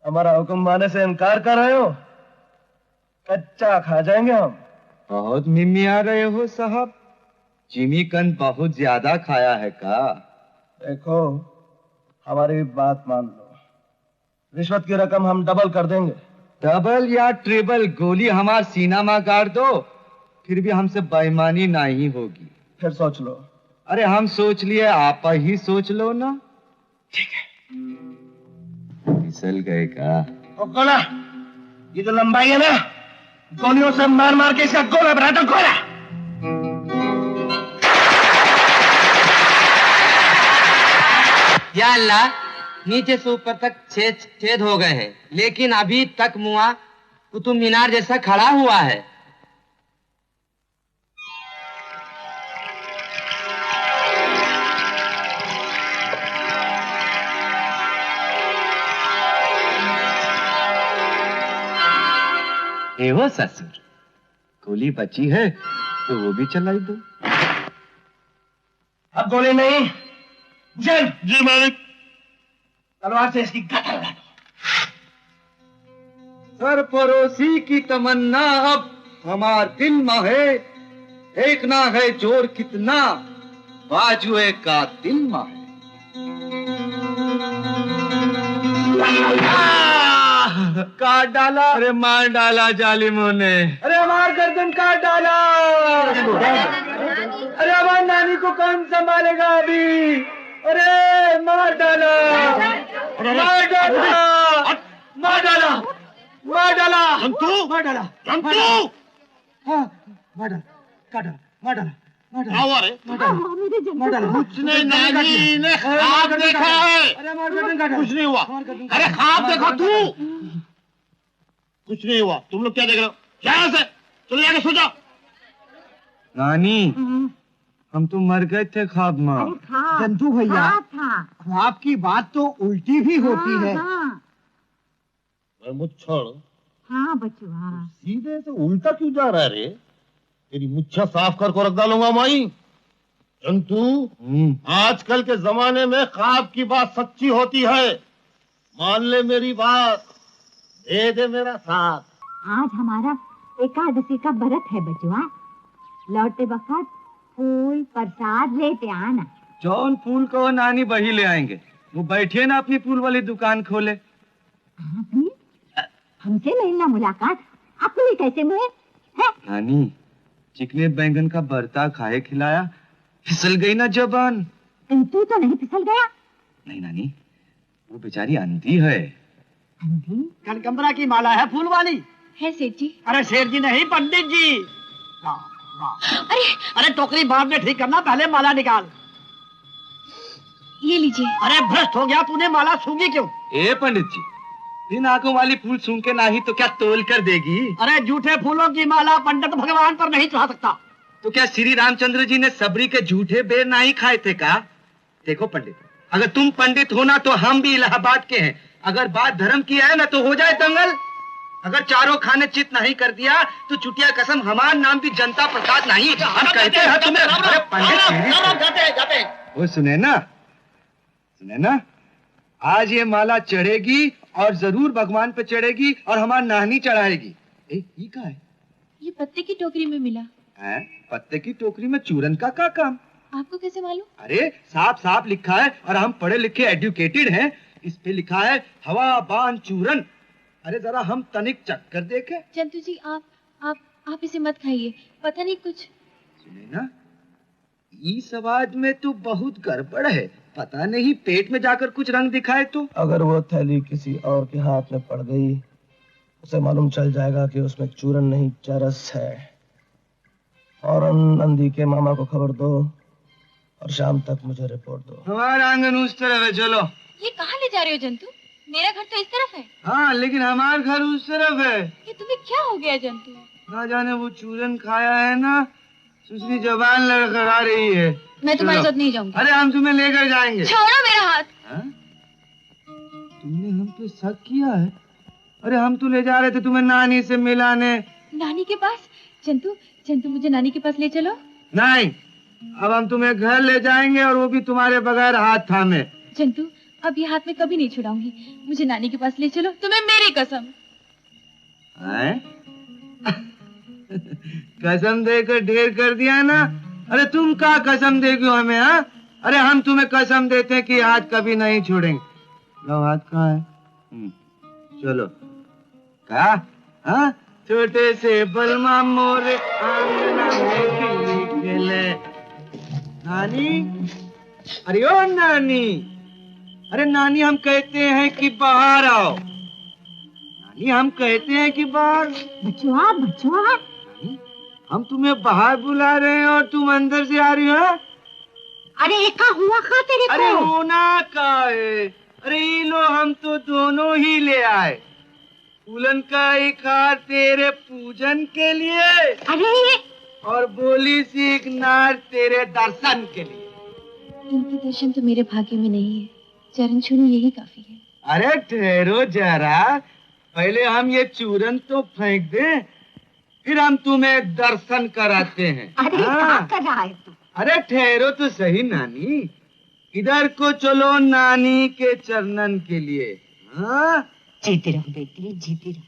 हमारा हुक्म मानने से इनकार कर रहे हो? कच्चा खा जाएंगे हम। बहुत मिमी आ रहे हो साहब, चिमीकंद बहुत ज्यादा खाया है का? देखो, हमारी बात मान लो, रिश्वत की रकम हम डबल कर देंगे। डबल या ट्रिपल, गोली हमार सीना में गाड़ दो, फिर भी हमसे बेईमानी नहीं होगी। फिर सोच लो। अरे हम सोच लिए, आप ही सोच लो ना। ठीक है। फिसल गए का? ओ गोला, ये जो लंबाई है ना, गोलियों से मार मार के इसका गोला बना दो। गोला! या अल्लाह, नीचे से ऊपर तक छेद हो गए हैं, लेकिन अभी तक मुआ कुतुब मीनार जैसा खड़ा हुआ है। ए वो ससुर, गोली बची है तो वो भी चलाई दो। अब गोली नहीं, जल। जी मालिक। तलवार से इसकी गर्दन उड़ा दो। सरफरोशी की तमन्ना अब हमार दिल में है, देखना है जोर कितना बाजुए का दिल में है। काट डाला, अरे मार डाला जालिमों ने। अरे हमार गर्दन काट डाला। अरे हमार नानी को कौन संभालेगा अभी? अरे मार डाला, मार डाला, मार डाला, मार डाला, संतू, मार डाला, संतू! हाँ, मार डाला, काट डाला, मार डाला, मार डाला, क्या हुआ रे? मार डाला, मार डाला। कुछ नहीं, नानी ने ख्वाब देखा है। अरे हमार गर्दन काट डाला। कुछ नहीं हुआ। अरे ख्वाब देखा तू? कुछ नहीं हुआ। तुम लोग क्या देख रहे हो? यहाँ से चले जाके सो जाओ। नानी, हम तो मर गए थे ख्वाब में। जंतु भैया, ख्वाब की बात तो उल्टी भी होती है। मुच्छड़, हाँ बचुआ, सीधे से उल्टा क्यों जा रहा है रे? तेरी मुच्छा साफ कर को रख डालूंगा माई। जंतु, आजकल के जमाने में ख्वाब की बात सच्ची होती है। मान ले मेरी बात, दे दे मेरा साथ। आज हमारा एकादशी का व्रत है बचुआ, लौटे वक्त फूल प्रसाद लेते आना। जौन फूल को नानी वही ले आएंगे। वो बैठिए ना अपनी फूल वाली दुकान खोले। हमसे मिलना मुलाकात आपके लिए कैसे हुए है? नानी, चिकने बैंगन का भरता खाए खिलाया, फिसल गई ना जबान। तू तो नहीं फिसल गया? नहीं नानी, वो बेचारी अंधी है। अंधी? कनकंबरा की माला है फूल वाली। है सेठ जी। अरे शेर जी नहीं, पंडित जी। अरे टोकरी बाद में ठीक करना, पहले माला निकाल। ये लीजिए। अरे भ्रष्ट हो गया तूने, माला सूंघी क्यों? ए पंडित जी, इन आंखों वाली फूल सूंघ के नहीं तो क्या तोल कर देगी? अरे झूठे फूलों की माला पंडित भगवान पर नहीं चढ़ा सकता। तो क्या श्री रामचंद्र जी ने सबरी के झूठे बेर नहीं खाए थे का? देखो पंडित, अगर तुम पंडित हो ना तो हम भी इलाहाबाद के हैं। अगर बात धर्म की है ना तो हो जाए दंगल। अगर चारों खाने चित नहीं कर दिया तो चुटिया कसम हमारा नाम भी जनता प्रसाद नहीं। हम कहते हैं तुम्हें। अरे पंडित, वो सुने ना, आज ये माला चढ़ेगी और जरूर भगवान पे चढ़ेगी और हमारा नाहनी चढ़ाएगी। ये क्या है? ये पत्ते की टोकरी में मिला है। पत्ते की टोकरी में चूरन का क्या काम? आपको कैसे मालूम? अरे साफ साफ लिखा है और हम पढ़े लिखे एजुकेटेड हैं। इस पे लिखा है हवा बान चूरन। अरे जरा हम तनिक चक्कर देखे। चंदू जी आप इसे मत खाइए, पता नहीं कुछ। सुने ना, इस आवाज में तो बहुत गड़बड़ है। पता नहीं पेट में जाकर कुछ रंग दिखाए तो। अगर वो थैली किसी और के हाथ में पड़ गई, उसे मालूम चल जाएगा कि उसमें चूरन नहीं चरस है। और नंदी के मामा को खबर दो और शाम तक मुझे रिपोर्ट दो। हमारा आंगन उस तरफ है, चलो। ये कहाँ ले जा रहे हो जंतु? मेरा घर तो इस तरफ है। हाँ, लेकिन हमारा घर उस तरफ है। ये तुम्हें क्या हो गया जंतु? ना जाने वो चूरन खाया है ना, उसकी जबान लड़खड़ा रही है। मैं तुम्हारे साथ नहीं जाऊंगी। अरे हम तुम्हें लेकर जाएंगे। छोड़ो मेरा हाथ। तुमने हम पे शक किया है? अरे हम तो ले जा रहे थे तुम्हें नानी से मिलाने। नानी के पास? जंतु मुझे नानी के पास ले चलो। नहीं, अब हम तुम्हें घर ले जाएंगे और वो भी तुम्हारे बगैर हाथ थामे। जंतु, अब ये हाथ में कभी नहीं छुड़ाऊंगी। मुझे नानी के पास ले चलो, तुम्हें मेरी कसम। कसम देकर ढेर कर दिया ना। अरे तुम क्या कसम देगी हमें? हाँ, अरे हम तुम्हें कसम देते हैं कि हाथ कभी नहीं छोड़ेंगे। लो, हाथ कहाँ है? चलो। क्या? हाँ, छोटे से बलमा मोरे आंगना में खेले। नानी, अरे ओ नानी, अरे नानी हम कहते हैं कि बाहर आओ। नानी हम कहते हैं कि बाहर। बचुआ हम तुम्हें बाहर बुला रहे हैं और तुम अंदर से आ रही हो। अरे एका हुआ खा तेरे को। अरे होना का है। अरे लो, हम तो दोनों ही ले आए। फूलन का एक हार तेरे पूजन के लिए। अरे और बोली सी एक नार तेरे दर्शन के लिए। इनके दर्शन तो मेरे भाग्य में नहीं है, चरण छूना यही काफी है। अरे ठहरो जरा, पहले हम ये चूरन तो फेंक दें, फिर हम तुम्हें दर्शन कराते हैं। अरे क्या कर रहा है तू? अरे ठहरो तो सही नानी, इधर को चलो नानी के चरणन के लिए। हाँ, जीती रहो बेटी, जीती रहो।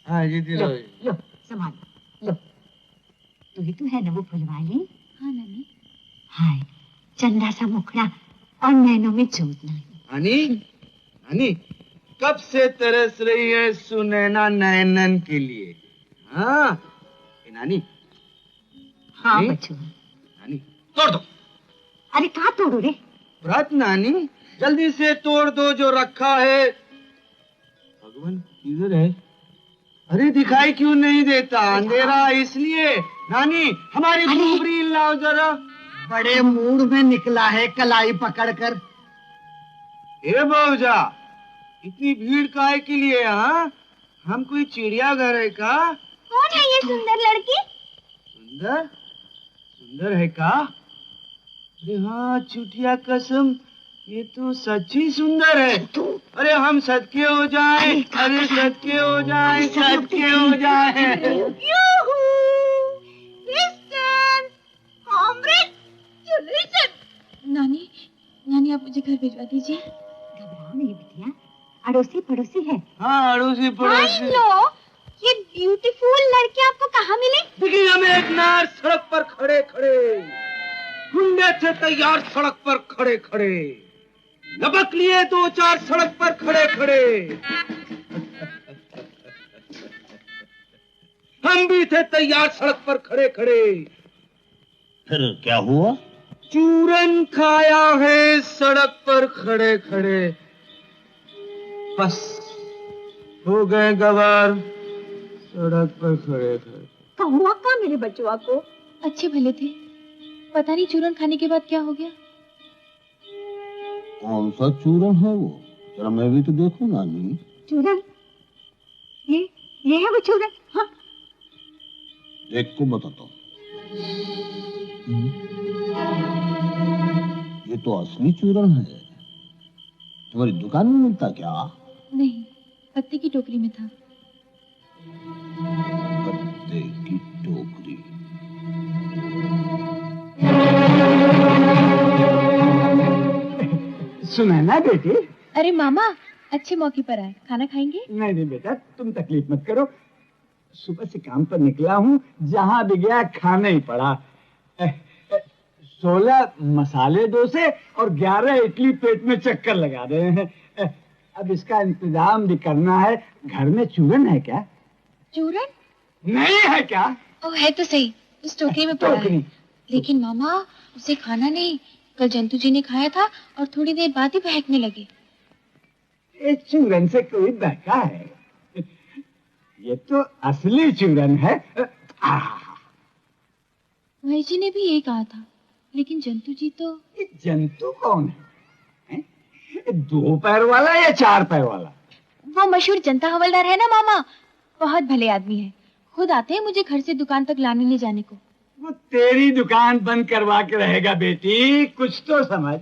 हाँ, जीती रहो। लो संभाल लो। तू ही तो है ना वो फुलवाली? हाँ नानी। हाय, चंदा सा मुखड़ा और नैनों में जोत नहीं। नानी कब से तरस रही है सुनैना नैनन के लिए? हाँ नानी। हाँ बच्चों। नानी तोड़ दो। अरे कहाँ तोड़ो रे? व्रत नानी, जल्दी से तोड़ दो जो रखा है। भगवान किधर है? अरे दिखाई क्यों नहीं देता? अंधेरा इसलिए। नानी हमारी खूबरी लाओ जरा। बड़े मूड में निकला है कलाई पकड़कर। ए बऊजा, इतनी भीड़ काहे के लिए? हाँ, हम कोई चिड़ियाघर है का? कौन है ये सुंदर लड़की? सुंदर है का? अरे हाँ, चुटिया कसम, ये तो सच्ची सुंदर है। अरे हम सदके हो जाए, अरे सदके हो जाए, सदके हो जाए। नानी आप मुझे घर भिजवा दीजिए। घबराओ नहीं बिटिया, अड़ोसी पड़ोसी है। हाँ, अड़ोसी पड़ोसी। ये ब्यूटीफुल लड़के आपको कहाँ मिले? देखिए, हमें एक नार सड़क पर खड़े खड़े, गुंडे थे तैयार सड़क पर खड़े खड़े, लबक लिए 2-4 सड़क पर खड़े खड़े। हम भी थे तैयार सड़क पर खड़े खड़े। फिर क्या हुआ? चूरन खाया है सड़क पर खड़े खड़े, बस हो गए गवार सड़क पर खड़े खड़े। हुआ का मेरे बचवा को? अच्छे भले थे, पता नहीं चूरन खाने के बाद क्या हो गया। कौन सा चूरन है वो? जरा मैं भी तो देखूं नानी। चूरन? ये है वो चूरन। हाँ देख को बताता हूँ, ये तो असली चूरन है। तुम्हारी दुकान में मिलता क्या? नहीं, पत्ते की टोकरी में था। पत्ते की टोकरी। सुना ना बेटी? अरे मामा, अच्छे मौके पर आए, खाना खाएंगे? नहीं नहीं बेटा, तुम तकलीफ मत करो। सुबह से काम पर निकला हूँ, जहाँ भी गया खाना ही पड़ा। 16 मसाले डोसे और 11 इडली पेट में चक्कर लगा रहे हैं। अब इसका इंतजाम भी करना है। घर में चूरन है क्या? चूरन नहीं है क्या? ओ, है तो सही, उस टोकरी में पड़ा है। लेकिन मामा, उसे खाना नहीं, कल जंतु जी ने खाया था और थोड़ी देर बाद ही बहकने लगे। इस चूरन से कोई बहका है? ये तो असली चूरन है। भाई जी ने भी यही कहा था, लेकिन जंतु जी तो। जंतु कौन है? 2 पैर वाला या 4 पैर वाला? वो मशहूर जनता हवलदार है ना मामा, बहुत भले आदमी है। खुद आते हैं मुझे घर से दुकान तक लाने ले जाने को। वो तेरी दुकान बंद करवा के रहेगा बेटी, कुछ तो समझ।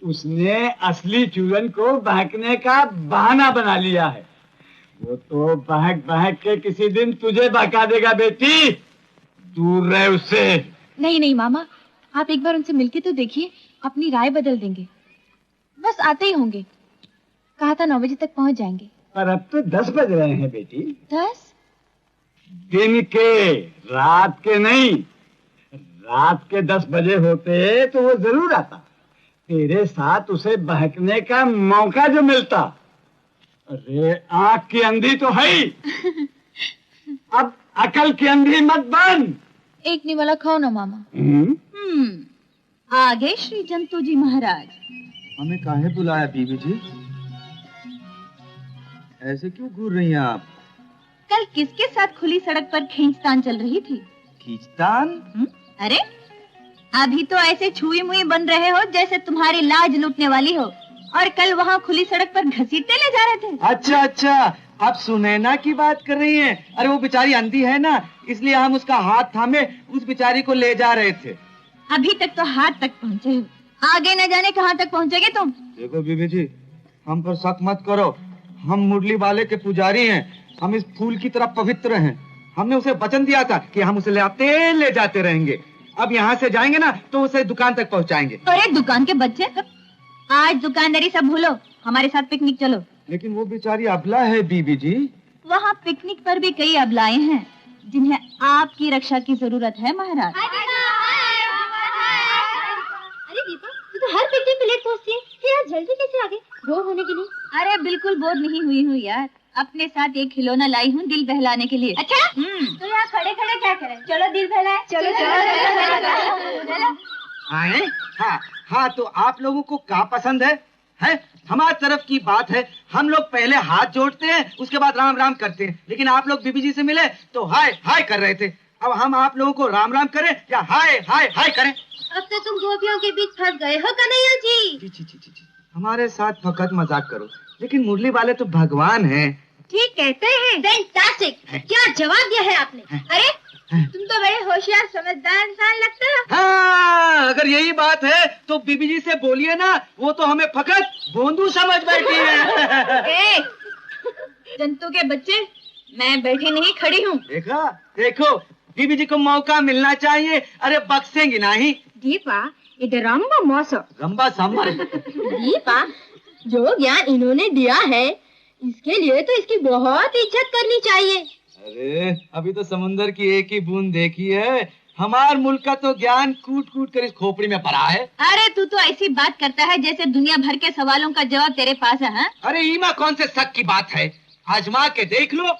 उसने असली चूरन को बहकने का बहाना बना लिया है। वो तो बहक बहक के किसी दिन तुझे बहका देगा बेटी, दूर रहे उससे। नहीं नहीं मामा, आप एक बार उनसे मिलके तो देखिए, अपनी राय बदल देंगे। बस आते ही होंगे, कहा था 9 बजे तक पहुंच जाएंगे। पर अब तो 10 बज रहे हैं बेटी। 10? दिन के, रात के नहीं। रात के 10 बजे होते तो वो जरूर आता, तेरे साथ उसे बहकने का मौका जो मिलता। अरे आंख की अंधी तो है ही, अब अकल की अंधी मत बन। एक निवाला खाओ ना मामा। आगे श्री जंतु जी महाराज। हमें काहे बुलाया बीबी जी? ऐसे क्यों घूर रही हैं आप? कल किसके साथ खुली सड़क पर खींचतान चल रही थी? खींचतान? अरे अभी तो ऐसे छुई मुई बन रहे हो जैसे तुम्हारी लाज लूटने वाली हो, और कल वहाँ खुली सड़क पर घसीटते ले जा रहे थे। अच्छा अच्छा, आप सुनैना की बात कर रही हैं? अरे वो बेचारी अंधी है ना, इसलिए हम उसका हाथ थामे उस बेचारी को ले जा रहे थे। अभी तक तो हाथ तक पहुँचे हो, आगे न जाने कहाँ तक पहुँचेगे तुम। देखो बीबी जी, हम पर शक मत करो, हम मुरली वाले के पुजारी हैं, हम इस फूल की तरह पवित्र हैं। हमने उसे वचन दिया था कि हम उसे ले जाते रहेंगे। अब यहाँ से जाएंगे ना तो उसे दुकान तक पहुँचाएंगे। अरे दुकान के बच्चे, आज दुकानदारी सब भूलो, हमारे साथ पिकनिक चलो। लेकिन वो बेचारी अबला है बीबी जी। वहाँ पिकनिक पर भी कई अबलाएं हैं जिन्हें आपकी रक्षा की जरूरत है महाराज। अरे दीपा, तू तो हर पिकनिक में लेट पहुंचती है, फिर आज जल्दी कैसे आ गई? बोर होने के लिए? अरे बिल्कुल बोर नहीं हुई हूँ यार, अपने साथ एक खिलौना लाई हूँ दिल बहलाने के लिए। अच्छा? तो यहाँ खड़े खड़े क्या करें? चलो दिल बहलाए। चलो चलो। आए? हाँ हाँ, तो आप लोगों को क्या पसंद है? हमारी तरफ की बात है, हम लोग पहले हाथ जोड़ते हैं, उसके बाद राम राम करते हैं। लेकिन आप लोग बीबी जी से मिले तो हाय हाय कर रहे थे। अब हम आप लोगों को राम राम करें या हाय हाय हाय करें? अब तो तुम गोपियों के बीच फंस गए हो कन्हैया जी। जी, हमारे साथ फकत मजाक करो, लेकिन मुरली वाले तो भगवान हैं। ठीक कहते हैं। फैंटास्टिक, क्या जवाब दिया है आपने। अरे तुम तो बड़े होशियार समझदार इंसान लगते हो। हाँ, अगर यही बात है तो बीबी जी से बोलिए ना, वो तो हमें फकत भोंदू समझ बैठी है। जंतु के बच्चे, मैं बैठी नहीं खड़ी हूँ। देखा, देखो बीबी जी को मौका मिलना चाहिए। अरे बक्सेंगी नहीं। दीपा, इधर रंबा मौसम रंबा सांबर। दीपा, जो ज्ञान इन्होंने दिया है, इसके लिए तो इसकी बहुत इज्जत करनी चाहिए। अरे अभी तो समुंदर की एक ही बूंद देखी है, हमार मुल्क का तो ज्ञान कूट कूट कर इस खोपड़ी में पड़ा है। अरे तू तो ऐसी बात करता है जैसे दुनिया भर के सवालों का जवाब तेरे पास है। हाँ? अरे ईमा कौन से शक की बात है, आजमा के देख लो।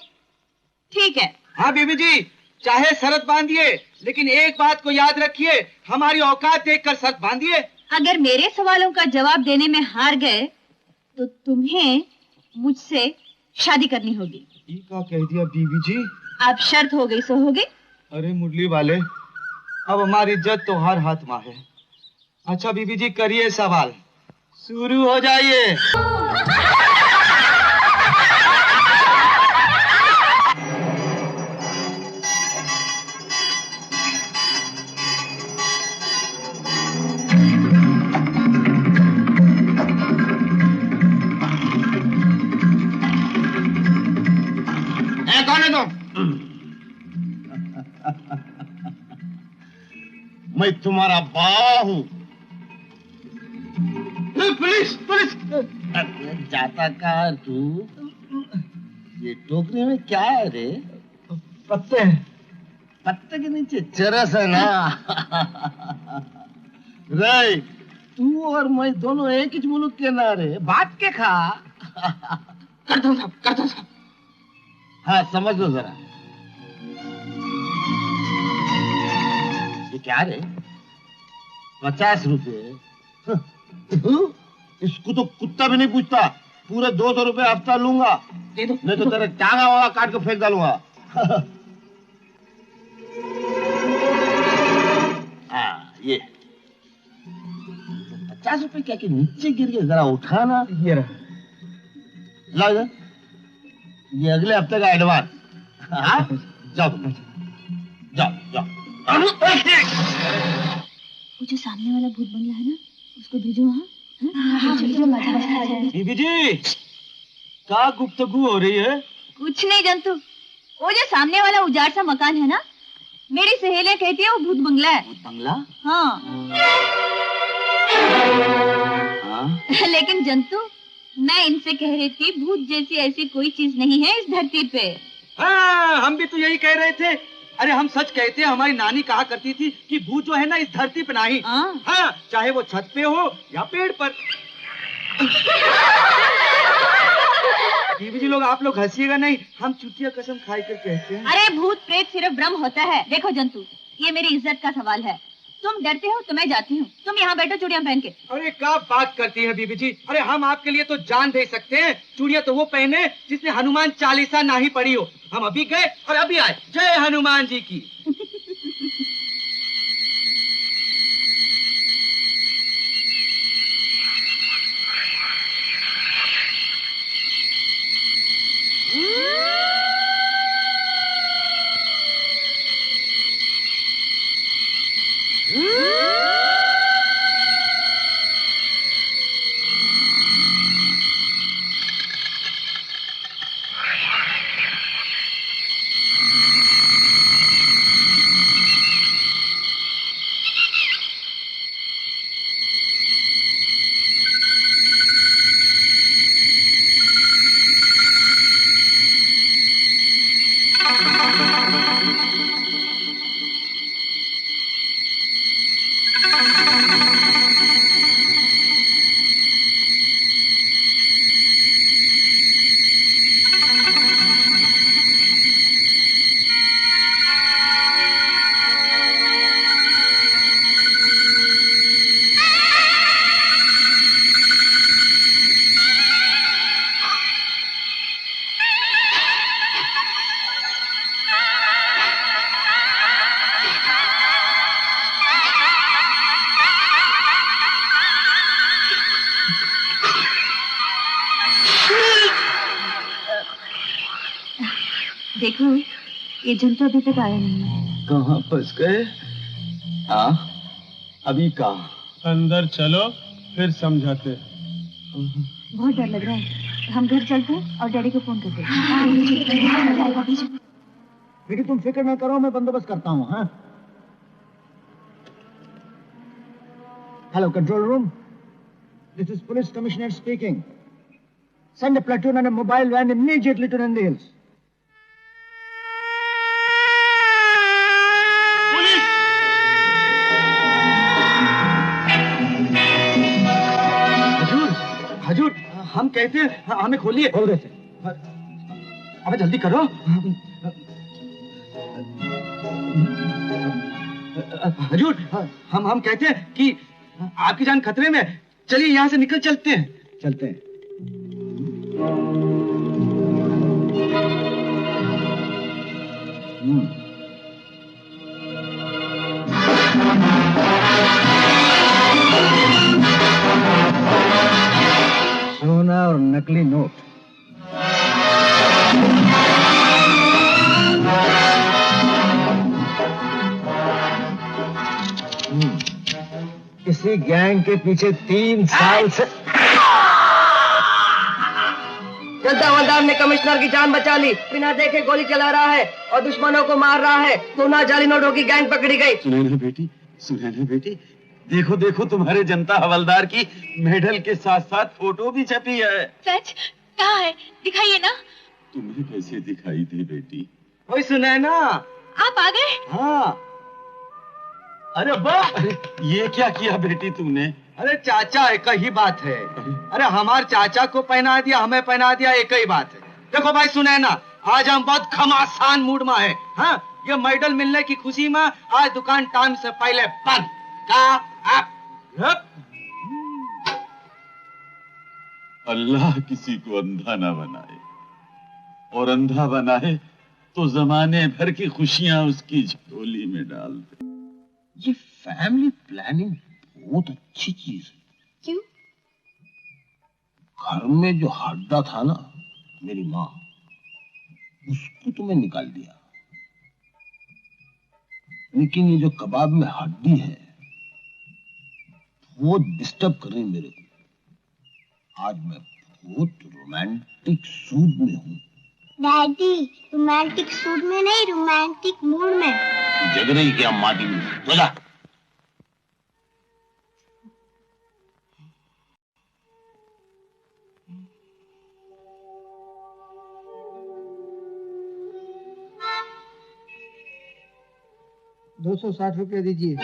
ठीक है। हाँ बीबी जी, चाहे शर्त बांधिए, लेकिन एक बात को याद रखिए, हमारी औकात देखकर शर्त बांधिए। अगर मेरे सवालों का जवाब देने में हार गए तो तुम्हें मुझसे शादी करनी होगी। क्या कह दिया बीबी जी? अब शर्त हो गई सो हो गई। अरे मुरली वाले, अब हमारी इज्जत तो हर हाथ में है। अच्छा बीबी जी, करिए सवाल, शुरू हो जाइए। जाने दो। मैं तुम्हारा बा हूँ। Police police. जाता कहाँ तू? ये टोकरी में क्या है रे? पत्ते। पत्ते के नीचे चरस है ना? रे तू और मैं दोनों एक ही मुल्क के ना रे, बात के खा। करता साहब। हाँ समझ लो जरा। ये क्या रे? 50 रुपए? इसको तो कुत्ता भी नहीं पूछता। पूरे 200 रुपए हफ्ता लूंगा, नहीं तो तेरे टांगा वाला काट के फेंक डालूंगा। हाँ ये 50 रुपए क्या कि नीचे गिर गए, जरा उठाना। ये रहा। ला इधर। ये अगले हफ्ते का एडवांस। हाँ जाओ जाओ। वो जो सामने वाला भूत बंगला है ना, उसको भेजो वहाँ। बीबी जी क्या गुफ्तगू हो रही है? कुछ नहीं जंतु, वो जो सामने वाला उजाड़ सा मकान है ना, मेरी सहेलियां कहती है वो भूत बंगला है। भूत बंगला? हाँ। लेकिन जंतु, मैं इनसे कह रही थी भूत जैसी ऐसी कोई चीज नहीं है इस धरती पे। हाँ हम भी तो यही कह रहे थे। अरे हम सच कहते हैं, हमारी नानी कहा करती थी कि भूत जो है ना इस धरती पे नहीं। हाँ चाहे वो छत पे हो या पेड़ पर। बीबी जी लोग आप लोग हंसिएगा नहीं, हम चुटिया कसम खाई कर कहते हैं। अरे भूत प्रेत सिर्फ भ्रम होता है। देखो जंतु, ये मेरी इज्जत का सवाल है। तुम डरते हो तो मैं जाती हूँ, तुम यहाँ बैठो चूड़ियां पहन के। अरे क्या बात करती है बीबी जी, अरे हम आपके लिए तो जान दे सकते हैं। चूड़ियां तो वो पहने जिसने हनुमान चालीसा ना ही पढ़ी हो। हम अभी गए और अभी आए। जय हनुमान जी की। देखो ये जंतु अभी तक आया नहीं है। कहाँ फंस गए? हाँ अभी कहाँ? अंदर चलो फिर समझाते। बहुत डर लग रहा है, हम घर चलते हैं और डैडी को फोन करते हैं। बेटी तुम फिक्र ना करो, मैं बंदोबस्त करता हूँ। हाँ hello control room, this is police commissioner speaking. Send a platoon and a mobile van immediately to Nandi Hills. हजूर हम कहते हैं हमें खोलिए। खोल देते। अबे जल्दी करो। हजूर हम कहते हैं कि आपकी जान खतरे में। चलिए यहाँ से निकल चलते हैं। चलते हैं। सोना और नकली नोट। इसी गैंग के पीछे 3 साल से जनता हवलदार ने कमिश्नर की जान बचा ली, बिना देखे गोली चला रहा है और दुश्मनों को मार रहा है। सोना जाली नोटों की गैंग पकड़ी गई। सुनैना बेटी, देखो देखो तुम्हारे जनता हवलदार की मेडल के साथ साथ फोटो भी छपी है। सच? कहाँ है? दिखाइए ना। तुम्हें कैसे दिखाई दी बेटी? ओए सुनैना, आप आ गए? हाँ। अरे वाह, ये क्या किया बेटी तुमने? अरे चाचा, एक ही बात है। अरे हमारे चाचा को पहना दिया, हमें पहना दिया, एक ही बात है। देखो भाई सुनैना, आज हम बहुत घमासान मूड में है। हाँ, ये मेडल मिलने की खुशी में आज दुकान टाइम से पहले बंद। अल्लाह किसी को अंधा ना बनाए, और अंधा बनाए तो जमाने भर की खुशियां उसकी झोली में डाल दे। ये फैमिली प्लानिंग बहुत अच्छी चीज है। क्यों? घर में जो हड्डा था ना, मेरी माँ, उसको तुम्हें निकाल दिया, लेकिन ये जो कबाब में हड्डी है वो डिस्टर्ब कर रही मेरे को। आज मैं बहुत रोमांटिक सूद में हूँ। डैडी, रोमांटिक सूद में नहीं, रोमांटिक मूड में। जग रही क्या माटी में? तो जा। ₹260 दीजिए।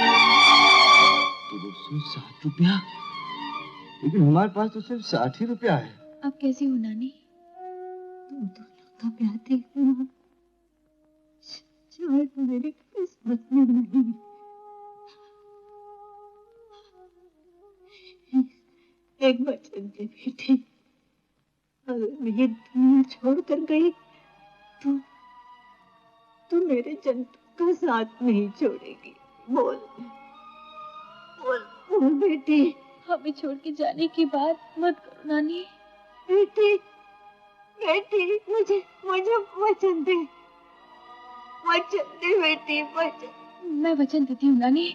260 रुपया? लेकिन हमारे पास तो सिर्फ 60 ही रुपया है। आप कैसी हो नानी? तुम तो लगता प्यार देखना, शायद मेरी किस्मत में नहीं। एक वचन दे बेटी, अगर मैं ये दुनिया छोड़ कर गई तो मेरे जंतु का साथ नहीं छोड़ेगी। बोल बोल बोल बेटी। हमें छोड़ के जाने की बात मत करो नानी। बेटी बेटी, मुझे वचन दे, वचन दे बेटी, वचन। मैं वचन देती हूँ नानी,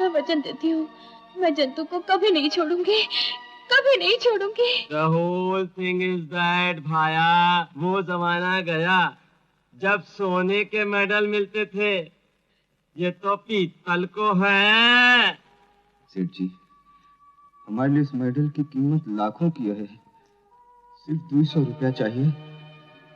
मैं वचन देती हूँ। मैं जंतु को कभी नहीं छोड़ूंगी, कभी नहीं छोड़ूंगी। The whole thing is that भाया, वो जमाना गया जब सोने के मेडल मिलते थे। ये तो पीतल को है। सेठ जी, हमारे लिए इस मेडल की कीमत लाखों की है, सिर्फ 200 रुपया चाहिए।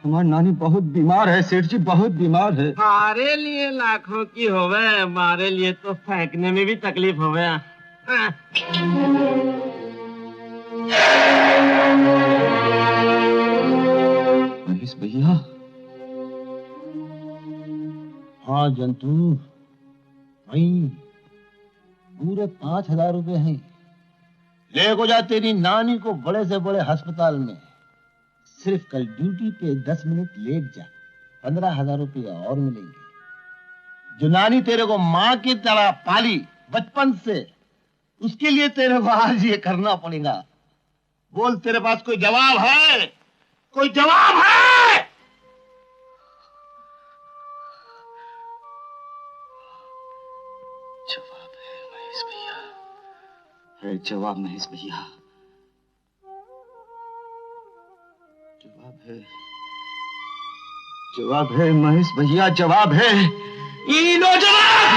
हमारी नानी बहुत बीमार है सेठ जी, बहुत बीमार है। हमारे लिए लाखों की होवे, हमारे लिए तो फेंकने में भी तकलीफ होवे। महेश भैया। हाँ जंतु, वही पूरे 5000 रुपए हैं। ले को जा तेरी नानी को बड़े से बड़े अस्पताल में। सिर्फ कल ड्यूटी पे 10 मिनट लेट जा, 15,000 रुपया और मिलेंगे। जो नानी तेरे को माँ की तरह पाली बचपन से, उसके लिए तेरे को आज ये करना पड़ेगा। बोल, तेरे पास कोई जवाब है? कोई जवाब है? जवाब है महेश भैया, है जवाब महेश भैया, जवाब है, जवाब है महेश भैया, जवाब है। ई लो जवाब।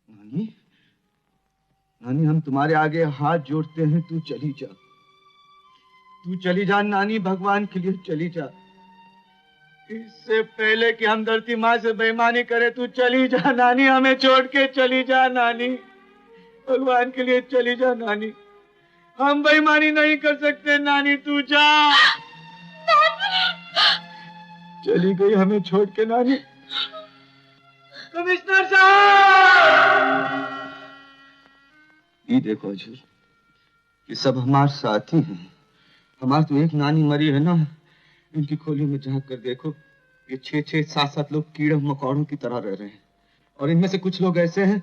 नानी, नानी, हम तुम्हारे आगे हाथ जोड़ते हैं, तू चली जा, तू चली जा नानी, भगवान के लिए चली जा। इससे पहले कि हम धरती माँ से बेईमानी करे, तू चली जा नानी, हमें छोड़ के चली जा नानी, भगवान के लिए चली जा नानी, हम बेईमानी नहीं कर सकते नानी, तू जा। चली गई हमें छोड़ के नानी। कमिश्नर साहब, ये देखो हजूर, ये सब हमारे साथी हैं। हमारी तो एक नानी मरी है ना, इनकी खोली में झांक कर देखो, ये 6-6, 7-7 लोग कीड़े मकोड़ों की तरह रह रहे हैं, और इनमें से कुछ लोग ऐसे हैं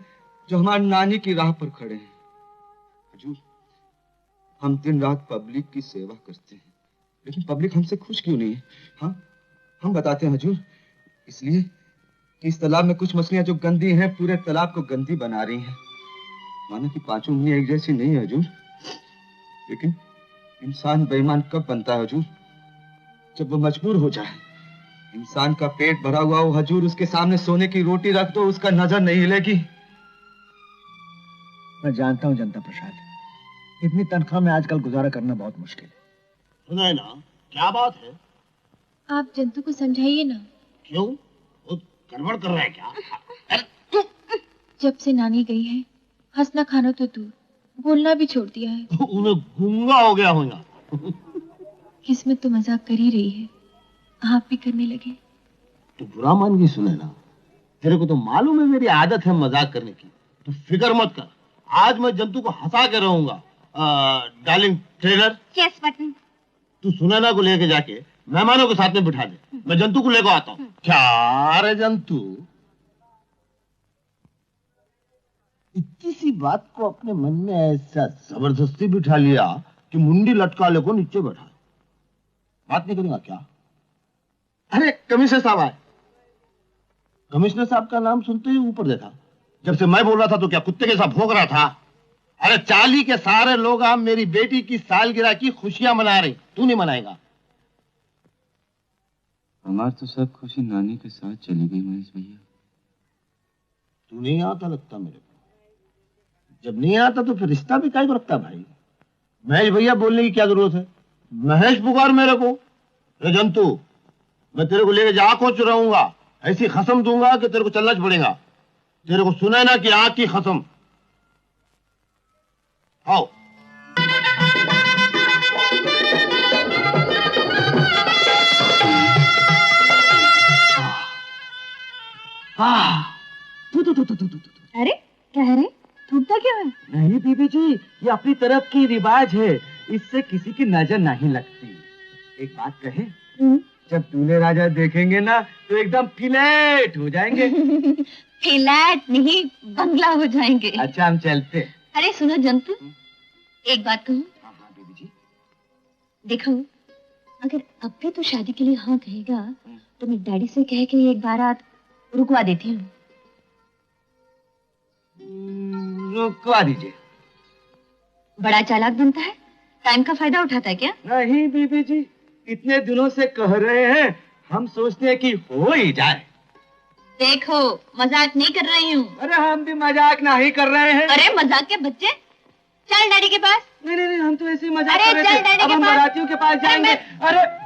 जो हमारी नानी की राह पर खड़े हैं। हजूर, हम दिन रात पब्लिक की सेवा करते हैं, लेकिन पब्लिक हमसे खुश क्यों नहीं है? हाँ, हम बताते हैं हजूर, इसलिए कि इस तालाब में कुछ मछलियां जो गंदी हैं, पूरे तालाब को गंदी बना रही हैं। मानो कि पांचों उंगलियां एक जैसी नहीं है हुजूर, लेकिन इंसान बेईमान कब बनता है हुजूर? जब वो मजबूर हो जाए। इंसान का पेट भरा हुआ हो हुजूर, उसके सामने सोने की रोटी रख दो, उसका नजर नहीं हिलेगी। मैं जानता हूँ जनता प्रसाद, इतनी तनख्वाह में आजकल गुजारा करना बहुत मुश्किल है। सुनाए ना, क्या बात है? आप जंतु को समझाइए ना। क्यों? वो गड़बड़ कर रहा है क्या? जब से नानी गई है, हंसना खाना तो दूर, बोलना भी छोड़ दिया है। उन्हें गूंगा हो गया होगा। किस्मत तो मजाक कर ही रही है, आप भी करने लगे। तो बुरा मान की सुने ना, तेरे को तो मालूम है मेरी आदत है मजाक करने की। तो फिक्र मत कर, आज मैं जंतु को हंसा के रहूंगा। Darling trailer, yes button. तू सुनैना को लेके जाके मेहमानों के साथ में बिठा दे, मैं जंतु को लेकर आता हूँ। क्या रे जंतु, इतनी सी बात को अपने मन में ऐसा जबरदस्ती बिठा लिया कि मुंडी लटका ले को नीचे बैठा। बात नहीं करेगा क्या? अरे कमिश्नर साहब आए। कमिश्नर साहब का नाम सुनते ही ऊपर देखा। जब से मैं बोल रहा था तो क्या कुत्ते के साथ भौंक रहा था? अरे चाली के सारे लोग आप मेरी बेटी की सालगिरह की खुशियां मना रहे, तू नहीं मनाएगा? हमारी तो सब खुशी नानी के साथ चली गई महेश भैया। तू नहीं आता लगता मेरे को। जब नहीं आता तो फिर रिश्ता भी काहे को रखता भाई? महेश भैया बोलने की क्या जरूरत है? महेश पुकार मेरे को। रे जंतु, मैं तेरे को लेके जा खोच रहूंगा, ऐसी कसम दूंगा कि तेरे को चलना पड़ेगा। तेरे को सुना ना कि आग की कसम। आओ। अरे क्या है रे, थूकता क्यों है? नहीं बीबी जी, ये अपनी तरफ की रिवाज है, इससे किसी की नजर नहीं लगती। एक बात कहे, जब दूल्हे राजा देखेंगे ना तो एकदम फ्लैट हो जाएंगे। फ्लैट नहीं, बंगला हो जाएंगे। अच्छा हम चलते। अरे सुनो जंतु, एक बात कहूँ? हाँ बीबी जी। देखो, अगर अब भी तो शादी के लिए हाँ कहेगा तो मैं डैडी से कह के एक बारात रुकवा देती हूँ। रुकवा दीजिए। बड़ा चालाक बनता है, टाइम का फायदा उठाता है क्या? नहीं बीबी जी, इतने दिनों से कह रहे हैं, हम सोचते हैं कि हो ही जाए। देखो, मजाक नहीं कर रही हूँ। अरे हम भी मजाक नहीं कर रहे हैं। अरे मजाक के बच्चे, चल डैडी के पास। नहीं नहीं नहीं, हम तो ऐसे ही मजाक अरे कर रहे थे। अब हम बारातियों के पास जाएंगे। अरे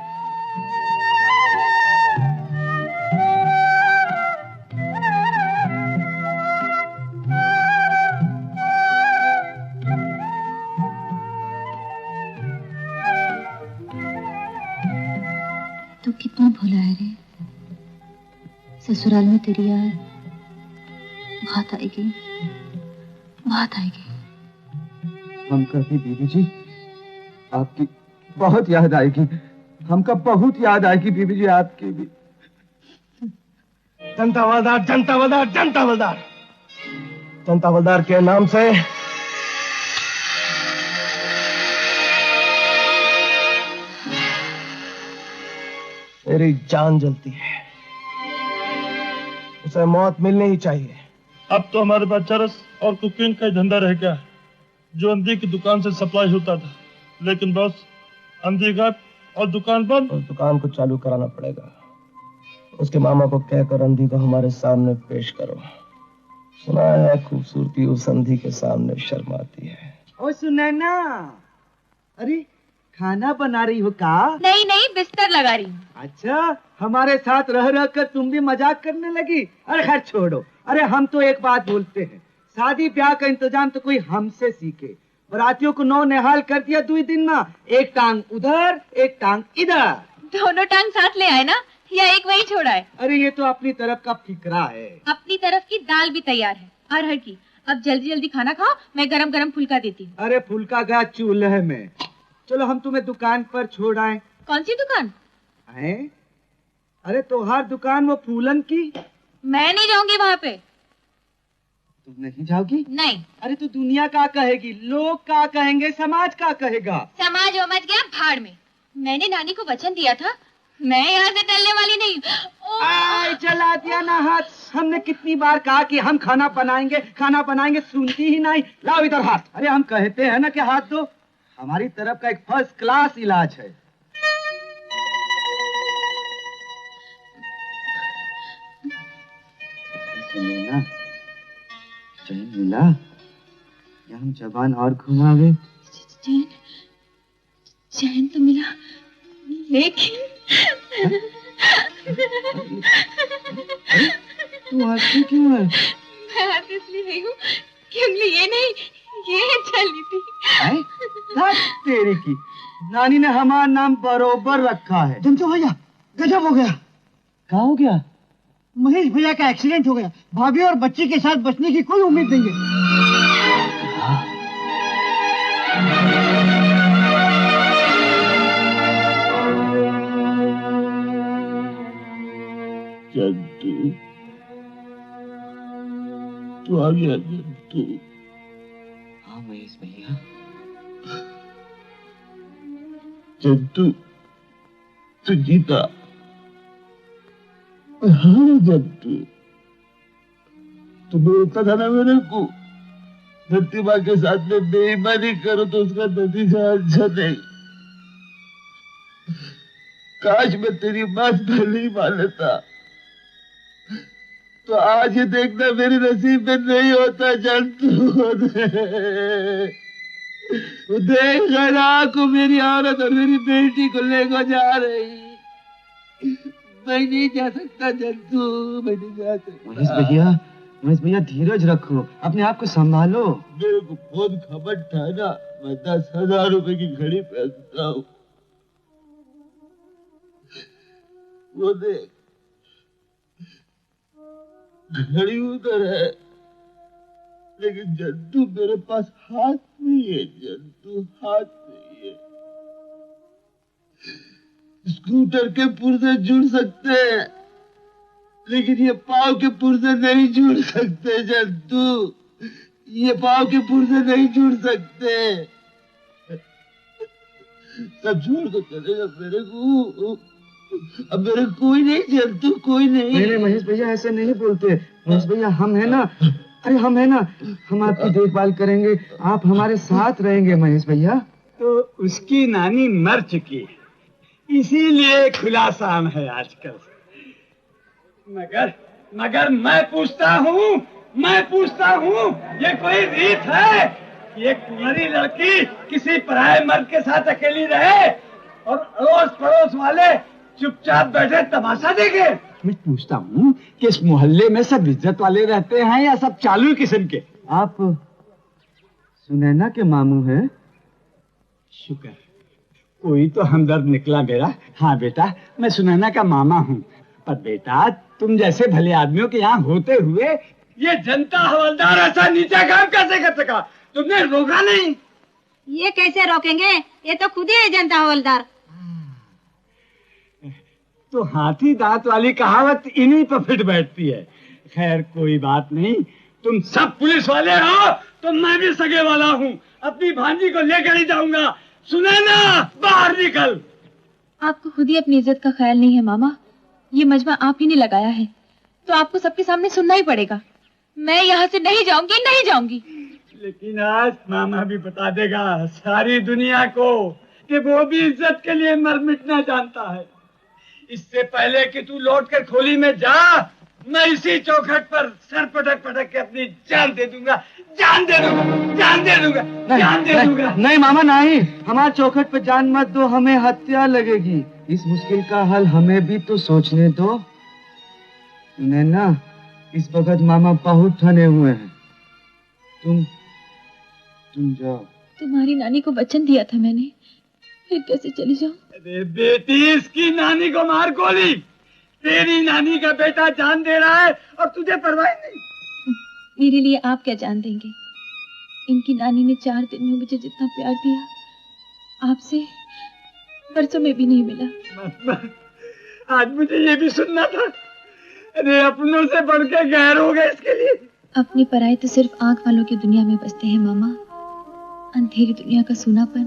तू कितना भोला है रे। ससुराल में तेरी याद बहुत आएगी, बहुत आएगी। हमका भी बीबी जी आपकी बहुत याद आएगी। हमका बहुत याद आएगी बीबी जी आपकी भी। जनता हवलदार, जनता हवलदार, जनता हवलदार। जनता हवलदार के नाम से मेरी जान जलती है, उसे मौत मिलनी ही चाहिए। अब तो हमारे पास चरस और कुकिंग का धंधा रह गया है, जो अंधी की दुकान से सप्लाई होता था। लेकिन बॉस, अंधी गप और दुकान बंद। उस दुकान को चालू कराना पड़ेगा। उसके मामा को कहकर अंधी को हमारे सामने पेश करो। सुना है खूबसूरती उस अंधी के सामने शर्माती है। ओ सुनैना, अरे खाना बना रही हो का? नहीं नहीं, बिस्तर लगा रही हूँ। अच्छा, हमारे साथ रह रह कर तुम भी मजाक करने लगी। अरे खैर छोड़ो। अरे हम तो एक बात बोलते हैं, शादी ब्याह का इंतजाम तो कोई हमसे सीखे। बरातियों को नौ निहाल कर दिया 2 दिन में, एक टांग उधर एक टांग इधर। दोनों टांग साथ ले आए ना, या एक वही छोड़ा है? अरे ये तो अपनी तरफ का फिक्रा है। अपनी तरफ की दाल भी तैयार है, अरहर की। अब जल्दी जल्दी खाना खाओ, मैं गरम गरम फुल्का देती हूँ। अरे फुल्का गया चूल्हे में। चलो हम तुम्हें दुकान पर छोड़ आए। कौन सी दुकान है? अरे तोहार दुकान वो फूलन की। मैं नहीं जाऊंगी वहाँ पे। तुम नहीं जाओगी? नहीं। अरे तो दुनिया क्या कहेगी, लोग क्या कहेंगे, समाज क्या कहेगा? समाज वमज गया भाड़ में। मैंने नानी को वचन दिया था, मैं यहाँ से टलने वाली नहीं। चल जला दिया ना हाथ। हमने कितनी बार कहा कि हम खाना बनाएंगे, सुनती ही नहीं। लाओ इधर हाथ। अरे हम कहते हैं ना कि हाथ दो, हमारी तरफ का एक फर्स्ट क्लास इलाज है। सुनैना, चैन मिला या हम जबान और घुमावे? चैन तो मिला, लेकिन तू हंसती क्यों है? मैं हंस इसलिए रही हूँ कि उंगली ये नहीं, ये चली थी। तेरी की नानी ने हमारा नाम बरोबर रखा है। जंतु भैया, गजब हो गया। क्या हो गया? महेश भैया का एक्सीडेंट हो गया। भाभी और बच्ची के साथ बचने की कोई उम्मीद नहीं है। जंतु, तू आ गया जंतु। हाँ महेश भैया। जंतु, तू जीता। हाँ जंतु, तू बोलता था ना मेरे को, धरती माँ के साथ में बेईमानी करो तो उसका नतीजा अच्छा नहीं। काश मैं तेरी बात पहले ही मान लेता, तो आज ये देखना मेरे नसीब में नहीं होता जंतु। देख रहा को मेरी औरत और मेरी बेटी को लेकर जा रही। मैं नहीं जा सकता जंतु, मैं नहीं जा सकता। महेश भैया धीरज रखो, अपने आप को संभालो। मेरे को बहुत खबर था ना, मैं 10,000 रुपए की घड़ी पहनता हूँ। वो देख, घड़ी उधर है, लेकिन जंतु मेरे पास हाथ नहीं है। जंतु हाथ नहीं है। स्कूटर के पुर्जे जुड़ सकते हैं, लेकिन ये पाँव के पुर्जे नहीं जुड़ सकते जंतु। ये पाँव के पुर्जे नहीं जुड़ सकते। सब छोड़ कर चलेगा मेरे को। अब मेरे कोई नहीं जंतु, कोई नहीं। नहीं महेश भैया ऐसे नहीं बोलते। महेश भैया हम है ना, अरे हम है ना, हम आपकी देखभाल करेंगे, आप हमारे साथ रहेंगे महेश भैया। तो उसकी नानी मर चुकी है, इसीलिए खुला शाम है आजकल। मगर मैं पूछता हूँ, ये कोई रीत है कि एक कुंवारी लड़की किसी पराये मर्द के साथ अकेली रहे और अड़ोस पड़ोस वाले चुपचाप बैठे तमाशा देखे? मैं पूछता हूँ कि इस मोहल्ले में सब इज्जत वाले रहते हैं या सब चालू किस्म के? आप सुनैना के मामू हैं? शुक्र, कोई तो हमदर्द निकला मेरा। हाँ बेटा, मैं सुनैना का मामा हूँ। पर बेटा, तुम जैसे भले आदमियों के यहाँ होते हुए ये जनता हवलदार ऐसा नीचा काम कैसे कर सका? तुमने रोका नहीं? ये कैसे रोकेंगे? ये तो खुद ही है जनता हवलदार। तो हाथी दांत वाली कहावत इन्हीं पर फिट बैठती है। खैर कोई बात नहीं, तुम सब पुलिस वाले हो तो मैं भी सगे वाला हूँ। अपनी भांजी को लेकर ही जाऊंगा। सुनैना, बाहर निकल। आपको खुद ही अपनी इज्जत का ख्याल नहीं है मामा। ये मजमा आप ही ने लगाया है, तो आपको सबके सामने सुनना ही पड़ेगा। मैं यहाँ से नहीं जाऊंगी। लेकिन आज मामा भी बता देगा सारी दुनिया को कि वो भी इज्जत के लिए मर मिटना जानता है। इससे पहले कि तू लौटकर खोली में जा, मैं इसी चौखट पर सर पटक के अपनी जान दे दूंगा। नहीं मामा नहीं, हमारे चौखट पे जान मत दो, हमें हत्या लगेगी। इस मुश्किल का हल हमें भी तो सोचने दो। नैना, इस वक्त मामा बहुत ठने हुए हैं। तुम जाओ। तुम्हारी नानी को वचन दिया था मैंने, फिर कैसे चली जाऊं? अरे बेटी, इसकी नानी को मार गोली। तेरी नानी का बेटा जान दे रहा है और तुझे परवाह नहीं। मेरे लिए आप क्या जान देंगे? इनकी नानी ने 4 दिन में मुझे जितना प्यार दिया, आपसे बरसों में भी नहीं मिला। आज मुझे ये भी सुनना था। अरे अपनों से बढ़ के गैर हो गए इसके लिए। अपने पराये तो सिर्फ आंख वालों की दुनिया में बसते हैं मामा। अंधेरी दुनिया का सूनापन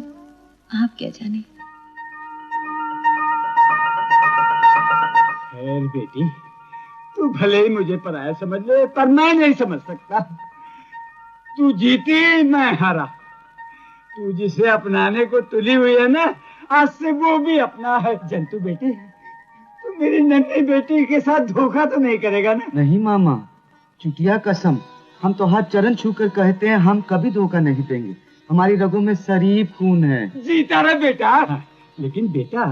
आप क्या जाने। खैर बेटी, तू भले ही मुझे पराया समझ ले, पर मैं नहीं समझ सकता। तू जीती, मैं हारा। तू जिसे अपनाने को तुली हुई है ना, आज से वो भी अपना है। जंतु बेटी, तू मेरी नन्ही बेटी के साथ धोखा तो नहीं करेगा ना? नहीं मामा, चुटिया कसम, हम तो हाथ चरण छूकर कहते हैं हम कभी धोखा नहीं देंगे। हमारी रगों में शरीफ खून है। जीता रहा बेटा। लेकिन बेटा,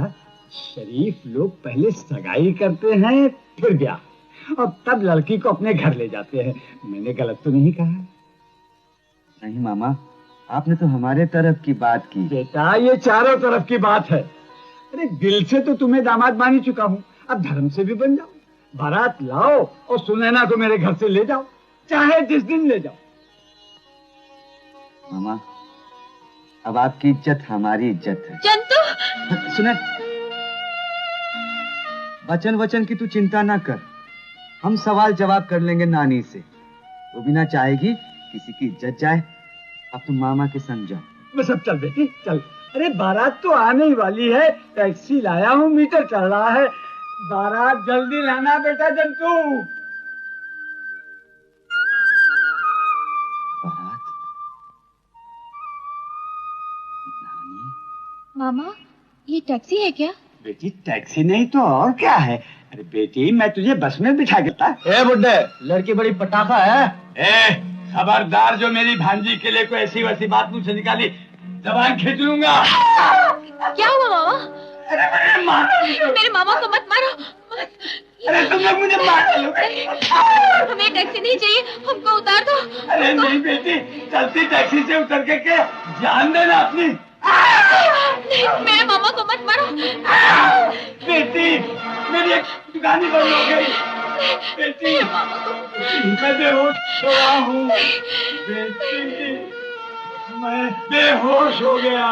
शरीफ लोग पहले सगाई करते हैं, फिर ब्याह, और तब लड़की को अपने घर ले जाते हैं। मैंने गलत तो नहीं कहा? नहीं मामा, आपने तो हमारे तरफ की बात की। बेटा, ये चारों तरफ की बात है। अरे दिल से तो तुम्हें दामाद मान ही चुका हूँ, अब धर्म से भी बन जाओ। बारात लाओ और सुनैना को मेरे घर से ले जाओ, चाहे जिस दिन ले जाओ। मामा, अब आपकी इज्जत हमारी इज्जत है। जंतु! सुने, वचन की तू चिंता ना कर, हम सवाल जवाब कर लेंगे नानी से। वो भी ना चाहेगी किसी की इज्जत जाए। अब तुम मामा के संग जाओ। बस अब चल बेटी, चल। अरे बारात तो आने ही वाली है, टैक्सी लाया हूँ, मीटर चल रहा है। बारात जल्दी लाना बेटा जंतु। बारात? नानी? मामा, ये टैक्सी है क्या? बेटी, टैक्सी नहीं तो और क्या है। अरे बेटी, मैं तुझे बस में बिठा देता। ए बुड्ढे, लड़की बड़ी पटाखा है। खबरदार, जो मेरी भांजी के लिए कोई ऐसी वैसी बात मुझसे निकाली, जबान खींच लूंगा। क्या हुआ मामा? अरे मेरे मामा को मत मारो। अरे तुम लोग मुझे मार डालोगे। हमें टैक्सी नहीं चाहिए, हमको उतार दो। अरे नहीं बेटी, चलती टैक्सी से उतर के जान देना अपनी। नहीं, मेरे मामा को मत मारो। बेटी, मेरी एक दुकान ही बंद हो गई। बेटी, मैं बेहोश हो रहा हूँ। बेटी, मैं बेहोश हो गया।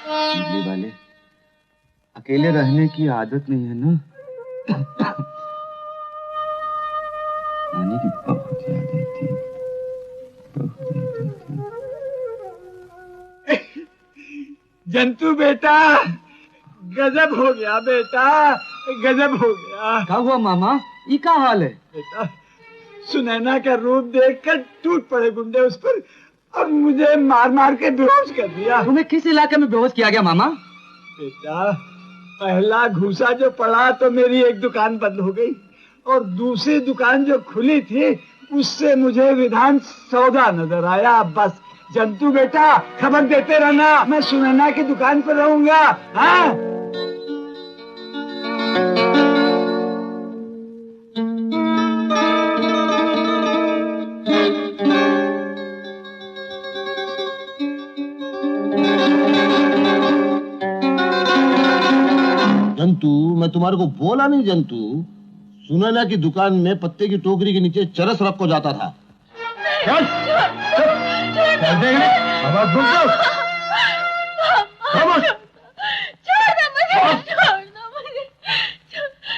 पीले वाले, अकेले रहने की आदत नहीं है ना? नानी की बहुत याद आती है, बहुत याद आती है। जंतु बेटा, गजब हो गया बेटा, गजब हो गया। क्या हुआ मामा, ये क्या हाल है? बेटा, सुनैना का रूप देखकर टूट पड़े गुंडे उस पर, और मुझे मार मार के बेहोश कर दिया। तुम्हें किस इलाके में बेहोश किया गया मामा? बेटा, पहला घूसा जो पड़ा तो मेरी एक दुकान बंद हो गई, और दूसरी दुकान जो खुली थी उससे मुझे विधान सौदा नजर आया। बस जंतु बेटा, खबर देते रहना, मैं सुनैना की दुकान पर रहूंगा। हाँ? जंतु, मैं तुम्हारे को बोला नहीं जंतु, सुनैना की दुकान में पत्ते की टोकरी के नीचे चरस रख को जाता था। चल,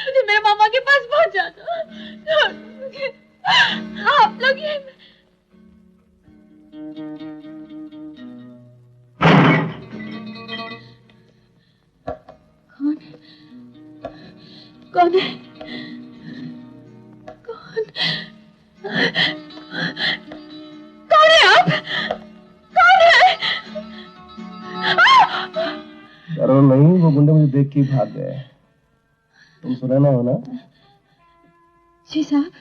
मुझे मेरे मामा के पास पहुंचा दो। आप लोग ये कौन है? कौन है आप? कौन है? डरो नहीं, वो गुंडे मुझे देख के भाग गए। तुम सुनैना हो ना? जी साहब।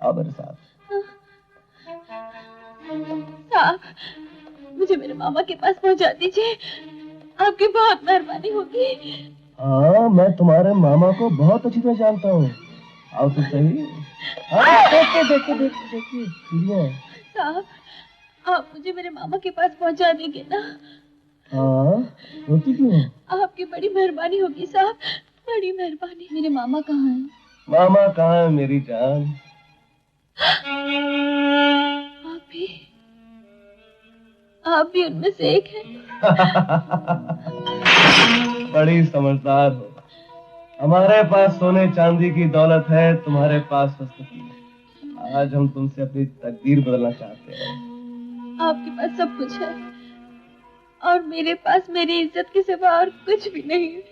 आओ मेरे साथ। साहब, मुझे मेरे मामा के पास पहुंचा दीजिए, आपकी बहुत मेहरबानी होगी। हाँ, मैं तुम्हारे मामा को बहुत अच्छी तरह जानता हूँ। आओ तो सही। देखिए। साहब, आप मुझे मेरे मामा के पास पहुंचा देंगे ना? हाँ, रोती क्यों? आपकी बड़ी मेहरबानी होगी साहब, बड़ी मेहरबानी। मेरे मामा कहाँ हैं? मामा कहाँ है मेरी जान? आप भी उनमें से एक हैं। बड़ी समझदार हो। हमारे पास सोने चांदी की दौलत है, तुम्हारे पास फलसफी। आज हम तुमसे अपनी तकदीर बदलना चाहते हैं। आपके पास सब कुछ है और मेरे पास मेरी इज्जत के सिवा और कुछ भी नहीं है।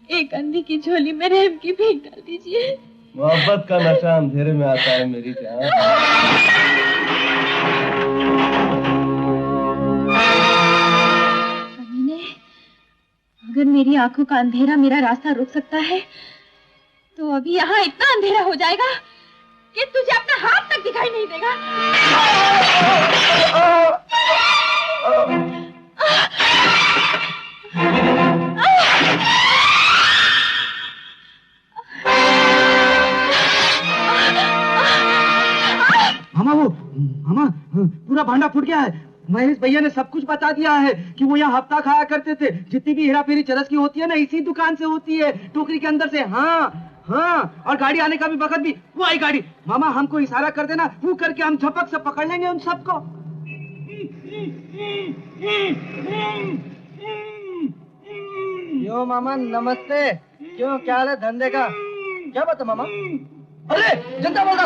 एक अंधी की झोली में रहम की भीख डाल दीजिए। मोहब्बत का नशा अंधेरे में आता है मेरी जान। अगर मेरी आंखों का अंधेरा मेरा रास्ता रोक सकता है तो अभी यहाँ इतना अंधेरा हो जाएगा कि तुझे अपना हाथ तक दिखाई नहीं देगा। मामा पूरा भांडा फूट गया है। महेश भैया ने सब कुछ बता दिया है कि वो यहाँ हफ्ता खाया करते थे। जितनी भी हेरा फेरी चरस की होती है ना, इसी दुकान से होती है, टोकरी के अंदर से। हाँ, और गाड़ी आने का भी वक्त भी वो आई गाड़ी। मामा हमको इशारा कर देना, वो करके हम झपक से पकड़ लेंगे उन सबको। क्यों मामा नमस्ते। क्यों क्या हाल है धंधे का? क्या बात है मामा? अरे जनता बोल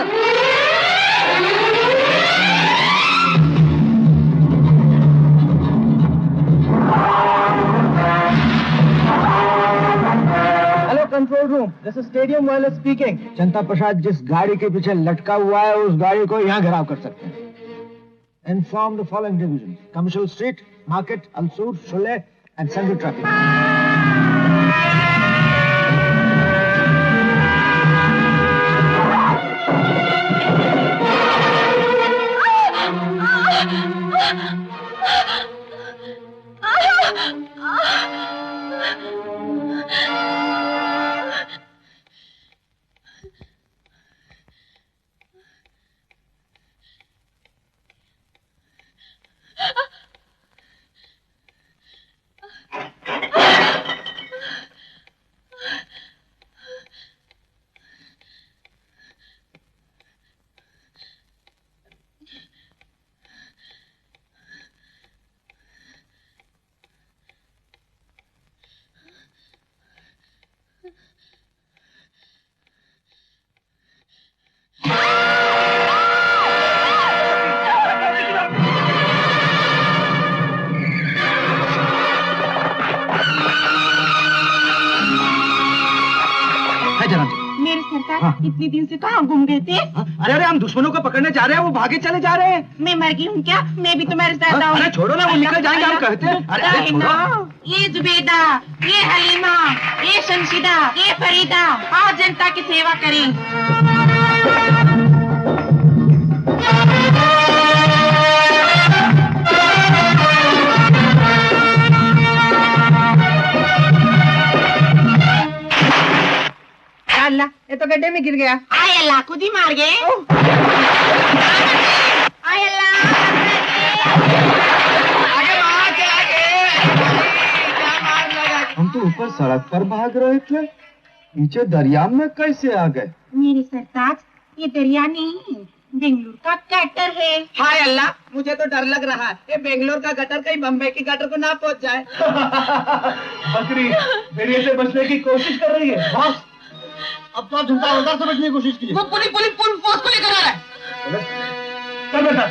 control room, this is stadium wireless speaking. जनता प्रसाद जिस गाड़ी के पीछे लटका हुआ है उस गाड़ी को यहाँ घेराव कर सकते हैं। Inform the following division: commercial street, market, Ulsoor, Sholay and central traffic. इतने दिन से कहाँ घूम गए थे? अरे हम दुश्मनों को पकड़ने जा रहे हैं, वो भागे चले जा रहे हैं। मैं मर गई हूँ क्या? मैं भी तुम्हारे साथ आऊँ? अरे छोड़ो ना, वो निकल जाएंगे हम कहते हैं। अरे छोड़ो। ये जुबेदा, ये हलीमा, ये शमशीदा, ये फरीदा, आओ जनता की सेवा करें। अल्लाह, ये तो गड्ढे में गिर गया। आय अल्लाह, खुद ही मार गए। आय अल्लाह, हम तो ऊपर सड़क पर भाग रहे थे, नीचे दरिया में कैसे आ गए? मेरे सरताज, ये दरिया नहीं, बेंगलुरु का गटर है। हाय अल्लाह, मुझे तो डर लग रहा है ये बेंगलोर का गटर कहीं बम्बई की गटर को ना पहुंच जाए। बकरी दरिया से बचने की कोशिश कर रही है। बॉस, अब तो झुमका उधर से बचने की कोशिश कीजिए। वो पुलिस फोर्स को लेकर आ रहा है। चल बेटा।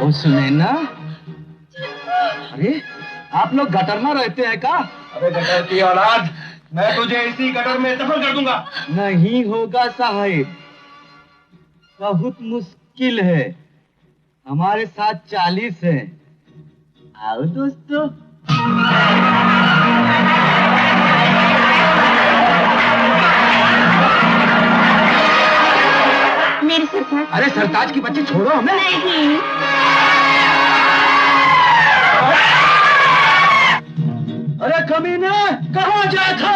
ओ सुनैना, अरे आप लोग गटर में रहते हैं क्या? अरे गटर की औलाद, मैं तुझे इसी गटर में दफन कर दूंगा। नहीं होगा साहिब, बहुत मुश्किल है, हमारे साथ 40 है। आओ दोस्तों। मेरे सरताज। अरे सरताज की बच्ची छोड़ो हमें। नहीं। अरे कमीने, कहाँ जाते?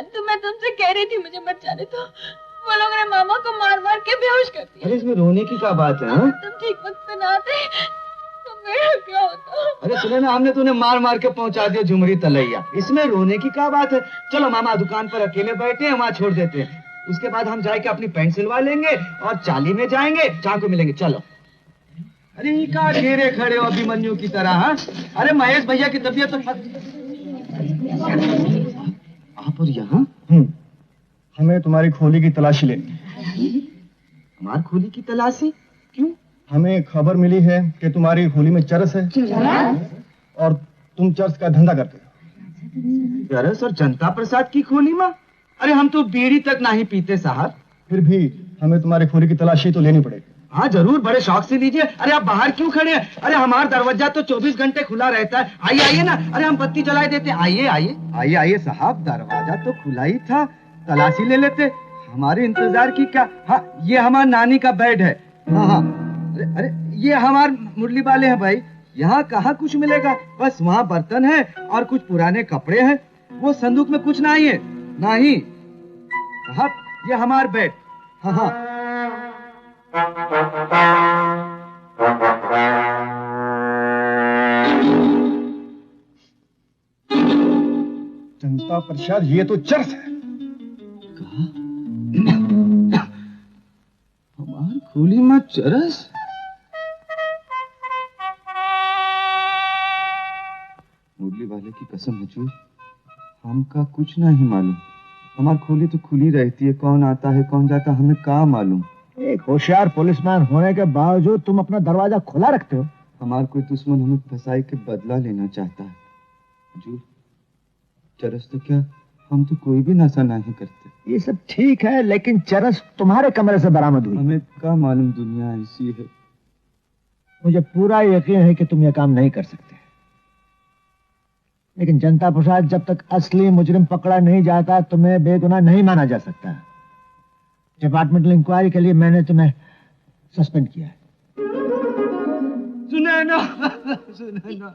जंतु, मैं तुमसे कह रही थी मुझे मत जाने दो। वो लोगों ने मामा को मार मार के बेहोश कर दिया। अरे इसमें रोने की क्या बात है? हाँ? तुम ठीक वक्त पे ना आते तो मेरा क्या होता? अरे सुने ना, हमने तूने मार मार के पहुंचा दिया झुमरी तलैया। इसमें रोने की क्या बात है? चलो मामा दुकान पर अकेले बैठे हैं, वहाँ छोड़ देते हैं। उसके बाद हम जाके अपनी पैंट सिलवा लेंगे और चाली में जाएंगे, चाँ को मिलेंगे। चलो। अरे क्या घेरे खड़े हो अभिमन्यु की तरह? हाँ? अरे महेश भैया की तबीयत तो आप और यहाँ? हमें तुम्हारी खोली की तलाशी लेनी। हमारी खोली की तलाशी? क्यों? हमें खबर मिली है कि तुम्हारी खोली में चरस है और तुम चरस का धंधा करते हो। चरस और जनता प्रसाद की खोली में? अरे हम तो बीड़ी तक नहीं पीते साहब। फिर भी हमें तुम्हारी खोली की तलाशी तो लेनी पड़ेगी। हाँ जरूर, बड़े शौक से लीजिए। अरे आप बाहर क्यों खड़े हैं? अरे हमारा दरवाजा तो 24 घंटे खुला रहता है। आइए आइए ना, अरे हम बत्ती जलाए देते। आइए आइए आइए आइए साहब, दरवाजा तो खुला ही था, तलाशी ले लेते। हमारे इंतजार की क्या? हाँ ये हमारी नानी का बेड है। हाँ हाँ, अरे ये हमारे मुरली वाले हैं भाई। यहाँ कहाँ कुछ मिलेगा, बस वहाँ बर्तन है और कुछ पुराने कपड़े हैं। वो संदूक में कुछ नहीं है। नहीं साहब, ये हमारा बेड। हाँ हाँ। जनता प्रसाद, ये तो चरस है। हमारी खोली में चरस? मुरली वाले की कसम हुजूर, हमका कुछ नहीं मालूम। हमारी खोली तो खुली रहती है, कौन आता है कौन जाता हमें क्या मालूम। एक होशियार पुलिसमैन होने के बावजूद तुम अपना दरवाजा खुला रखते हो। हमारा कोई दुश्मन हमें फंसाई के बदला लेना चाहता है हुजूर। चरस तो क्या, हम तो कोई भी नशा नहीं करते। ये सब ठीक है, लेकिन चरस तुम्हारे कमरे से बरामद हुई। हमें क्या मालूम दुनिया ऐसी है। मुझे पूरा यकीन है कि तुम ये काम नहीं कर सकते, लेकिन जनता प्रसाद, जब तक असली मुजरिम पकड़ा नहीं जाता तुम्हें बेगुनाह नहीं माना जा सकता। डिपार्टमेंटल इंक्वायरी के लिए मैंने तुम्हें सस्पेंड किया है। सुनैना, सुनैना,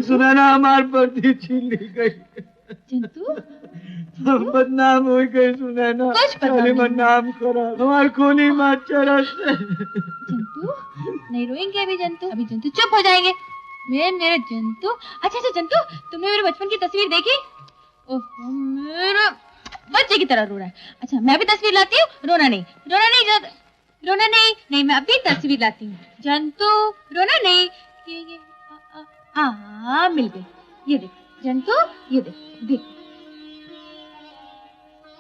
सुनैना हमारी वर्दी छीन ली गई। जंतु हम बदनाम हो गए सुनैना। खाली बदनाम करा हमारी खोली में चरस। जंतु नहीं रोएंगे अभी जंतु, अभी जंतु चुप हो जाएंगे। मेरे जंतु। अच्छा अच्छा जंतु, तुमने मेरे बचपन की तस्वीर देखी? ओह मेरा बच्चे की तरह रो रहा है। अच्छा मैं भी तस्वीर लाती हूँ। रोना नहीं, रोना नहीं, रोना नहीं, नहीं मैं अभी तस्वीर लाती हूँ। जंतु रोना नहीं। ये मिल गई। ये देख जंतु, ये देख देख।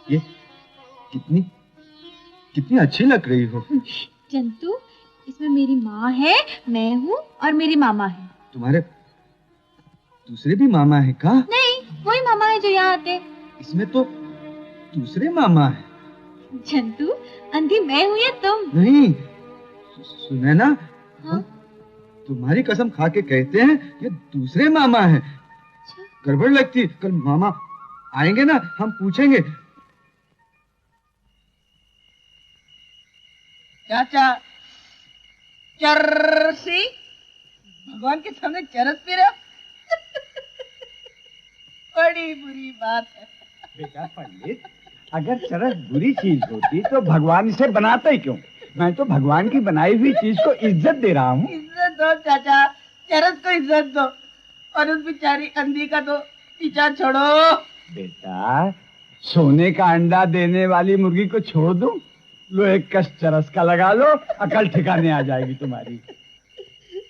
ये कितनी अच्छी लग रही हो जंतु। इसमें मेरी माँ है, मैं हूँ और मेरी मामा है। तुम्हारे दूसरे भी मामा है का? नहीं, वही मामा है जो यहाँ आते। इसमें तो दूसरे मामा है। जंतु अंधी मैं हूँ या तुम? नहीं सुनैना, हाँ? तुम्हारी कसम खा के कहते हैं ये दूसरे मामा हैं। गड़बड़ लगती, कल मामा आएंगे ना, हम पूछेंगे। चाचा चरसी, भगवान के सामने चरस पी रहे हो? बड़ी बुरी बात है। बेटा पंडित, अगर चरस बुरी चीज होती तो भगवान इसे बनाता ही क्यों? मैं तो भगवान की बनाई हुई चीज को इज्जत दे रहा हूँ। इज्जत दो चाचा, चरस को इज्जत दो और उस बेचारी अंधी का तो पीछा छोड़ो। बेटा सोने का अंडा देने वाली मुर्गी को छोड़ दूं? लो एक कश चरस का लगा लो, अकल ठिकाने आ जाएगी तुम्हारी।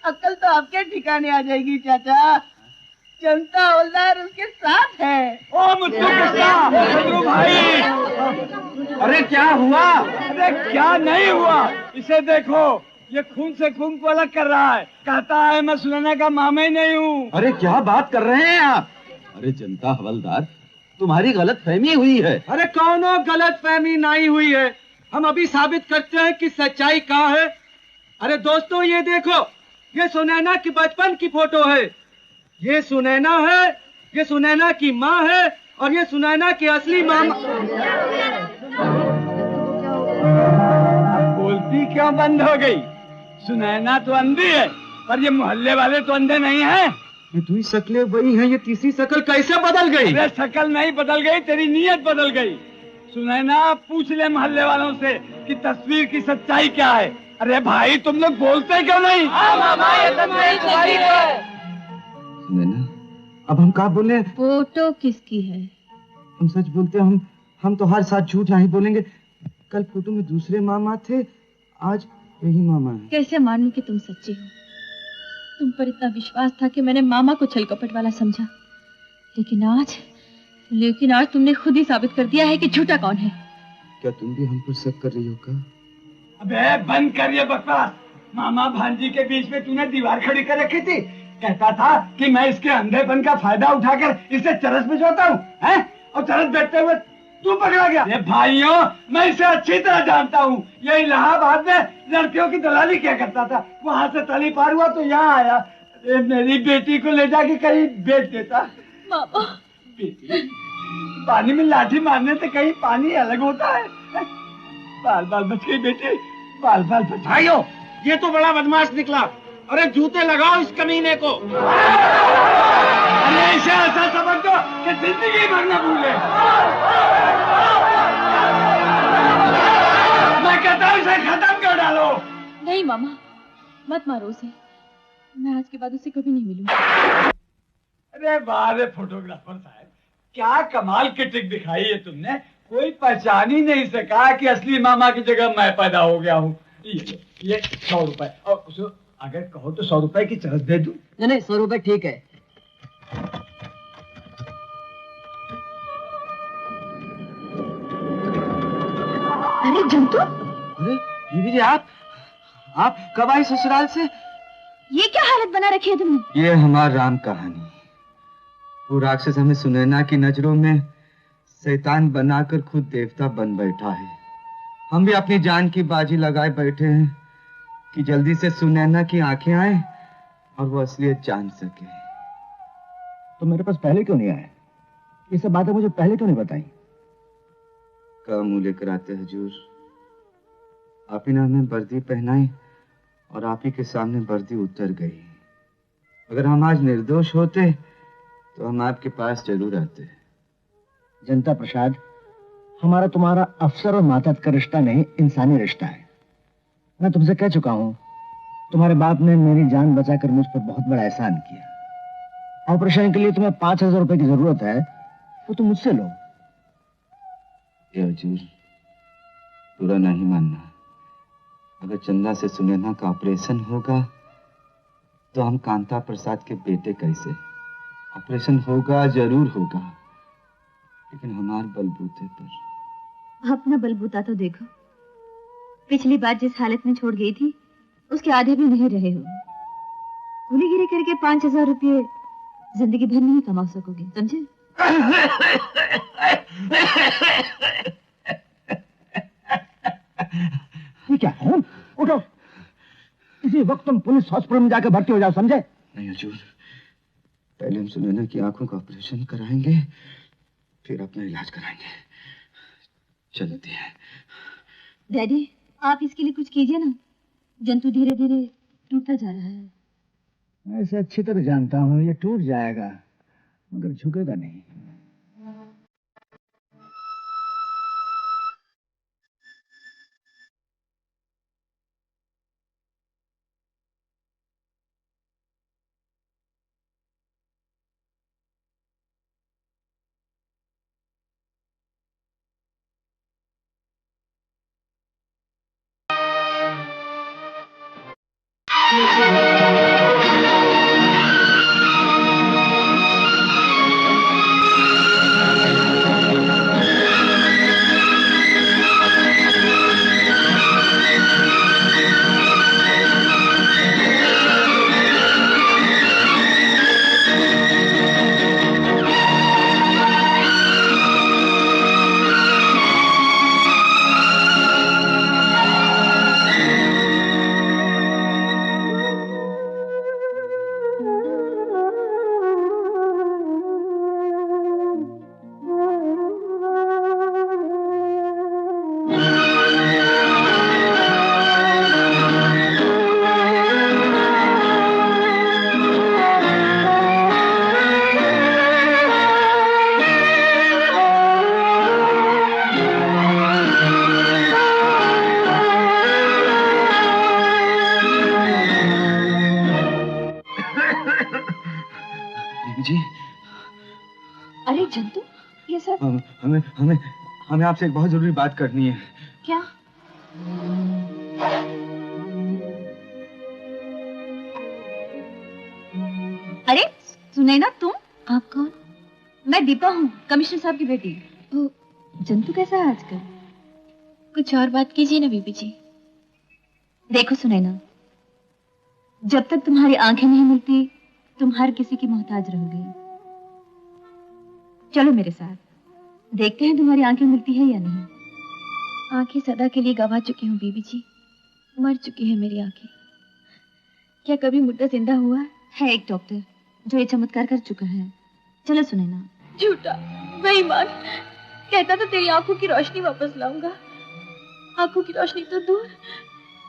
अकल तो आपके ठिकाने आ जाएगी चाचा। जनता हवलदार उसके साथ है। ओ मुझको गुस्सा भाई। अरे क्या हुआ? अरे क्या नहीं हुआ, इसे देखो, ये खून से खून को अलग कर रहा है। कहता है मैं सुनैना का मामा ही नहीं हूँ। अरे क्या बात कर रहे हैं आप? अरे जनता हवलदार, तुम्हारी गलत फहमी हुई है। अरे कौनो गलत फहमी नहीं हुई है, हम अभी साबित करते हैं कि सच्चाई कहाँ है। अरे दोस्तों ये देखो, ये सुनैना की बचपन की फोटो है। ये सुनैना है, ये सुनैना की माँ है और ये सुनैना की असली मामा। अब बोलती क्यों बंद हो गई? सुनैना तो अंधी है, पर ये मोहल्ले वाले तो अंधे नहीं हैं। ये दुई शक्लें वही हैं, ये तीसरी शक्ल कैसे बदल गई? अरे शक्ल नहीं बदल गई, तेरी नीयत बदल गई। सुनैना, पूछ ले मोहल्ले वालों से कि तस्वीर की सच्चाई क्या है। अरे भाई तुम लोग बोलते क्यों नहीं? मामा ये तस्वीर तुम्हारी है। सुनैना, अब हम क्या बोले? फोटो किसकी है? हम सच बोलते हैं, हम तो हर साथ झूठ नहीं बोलेंगे। कल फोटो में दूसरे मामा थे, आज यही मामा है। कैसे मानूं कि तुम सच्ची हो? तुम पर इतना विश्वास था कि मैंने मामा को छल कपट वाला समझा, लेकिन आज तुमने खुद ही साबित कर दिया है कि झूठा कौन है। क्या तुम भी हम पर शक कर रही हो क्या? अबे बंद कर ये बकवास। मामा भांजी के बीच में तूने दीवार खड़ी कर रखी थी। कहता था कि मैं इसके अंधेपन का फायदा उठाकर इसे चरस भिजवाता हूँ, हैं? और चरस बैठते हुए तू पकड़ा गया। ये भाइयों, मैं इसे अच्छी तरह जानता हूँ। ये इलाहाबाद में लड़कियों की दलाली क्या करता था, वहाँ से तली पार हुआ तो यहाँ आया। मेरी बेटी को ले जाके कहीं बेच देता। मामा, बेटी, पानी में लाठी मारने से कहीं पानी अलग होता है। बाल बाल बच गई बेटी, बाल बाल बच। भाइयों, ये तो बड़ा बदमाश निकला। अरे जूते लगाओ इस कमीने को। अरे इसे ऐसा समझ दो कि जिंदगी भर न भूले। मैं कहता हूँ इसे खत्म कर डालो। नहीं मामा, मत मारो उसे। मैं आज के बाद उसे कभी नहीं मिलूंगी। अरे वाह रे फोटोग्राफर साहब, क्या कमाल की ट्रिक दिखाई है तुमने। कोई पहचान ही नहीं सका कि असली मामा की जगह मैं पैदा हो गया हूँ। ये 100 रुपए, और अगर कहो तो 100 रुपए की चरस दे दूं। नहीं 100 रुपए ठीक है। अरे जंतु, अरे बीबी जी, आप कब आई ससुराल से? ये क्या हालत बना रखी है तुमने? ये हमारी राम कहानी। वो राक्षस हमें सुनैना की नजरों में शैतान बनाकर खुद देवता बन बैठा है। हम भी अपनी जान की बाजी लगाए बैठे हैं कि जल्दी से सुनैना की आंखें आए और वो असलियत जान सके। तो मेरे पास पहले क्यों नहीं आए? ये सब बातें मुझे पहले क्यों नहीं बताई? कब मुंह लेकर आते हुजूर? आप ही ने हमें वर्दी पहनाई और आप ही के सामने वर्दी उतर गई। अगर हम आज निर्दोष होते तो हम आपके पास जरूर आते। जनता प्रसाद, हमारा तुम्हारा अफसर और मातहत का रिश्ता नहीं, इंसानी रिश्ता है। मैं तुमसे कह चुका हूं, तुम्हारे बाप ने मेरी जान बचाकर मुझ पर बहुत बड़ा एहसान किया। ऑपरेशन के लिए तुम्हें 5000 रुपए की जरूरत है, वो तुम मुझसे लो। ये हुजूर, पूरा नहीं मानना। अगर चंदा से सुनैना का ऑपरेशन होगा तो हम कांता प्रसाद के बेटे कैसे? ऑपरेशन होगा, जरूर होगा, लेकिन हमारे बलबूते पर। अपना बलबूता तो देखो। पिछली बार जिस हालत में छोड़ गई थी उसके आधे भी नहीं रहे हो। गुलीगिरी करके 5000 रुपये जिंदगी भर नहीं कमा सकोगे, समझे? ये क्या है? उठो, इसी वक्त तुम पुलिस हॉस्पिटल में जाकर भर्ती हो जाओ, समझे? नहीं हुजूर, पहले हम सुनैना की आंखों का ऑपरेशन कराएंगे, फिर अपना इलाज कराएंगे। चलते हैं। डैडी, आप इसके लिए कुछ कीजिए ना। जंतु धीरे धीरे टूटता जा रहा है। मैं इसे अच्छी तरह जानता हूँ, ये टूट जाएगा मगर झुकेगा नहीं। बीबी जी, अरे जंतु, ये सब हमें हमें हमें आपसे एक बहुत जरूरी बात करनी है। क्या? अरे सुने ना तुम? आप कौन? मैं दीपा हूँ, कमिश्नर साहब की बेटी। जंतु कैसा है आजकल? कुछ और बात कीजिए ना बीबी जी। देखो सुनैना, जब तक तुम्हारी आंखें नहीं मिलती तुम हर किसी की मोहताज रहोगी। चलो मेरे साथ, देखते हैं तुम्हारी आंखें मिलती है या नहीं। आंखें सदा के लिए गवा चुकी हूँ बीबी जी, मर चुकी है मेरी आंखें। क्या कभी मुर्दा जिंदा हुआ है? एक डॉक्टर जो ये चमत्कार कर चुका है। चलो सुनैना। झूठा, बेईमान, कहता था तेरी आंखों की रोशनी वापस लाऊंगा। आंखों की रोशनी तो दूर,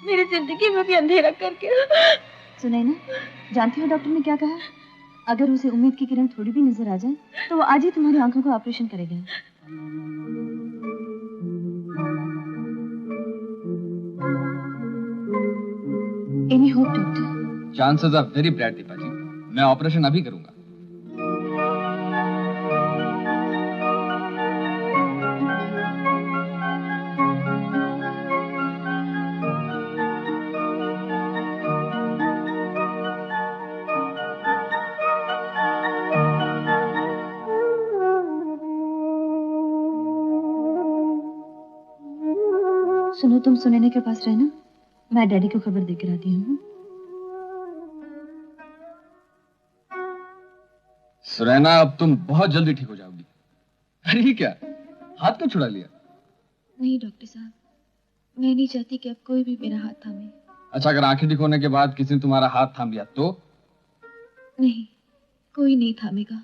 मेरी जिंदगी में भी अंधेरा करके। सुनैना, जानती हो डॉक्टर ने क्या कहा? अगर उसे उम्मीद की किरण थोड़ी भी नजर आ जाए तो वो आज ही तुम्हारी आंखों का ऑपरेशन करेगा। Any hope doctor? Chances are very bright Deepa ji, मैं ऑपरेशन अभी करूंगा। सुनो, तुम सुनैना के पास रहना, मैं डैडी को खबर देकर आती हूँ। सुनैना, अब तुम बहुत जल्दी ठीक हो जाओगी। अरे ये क्या, हाथ क्यों छुड़ा लिया? नहीं डॉक्टर साहब, मैं नहीं चाहती कि अब कोई भी मेरा हाथ थामे। अच्छा, अगर आंखें ठीक होने के बाद किसी ने तुम्हारा हाथ थाम लिया तो? नहीं, कोई नहीं थामेगा।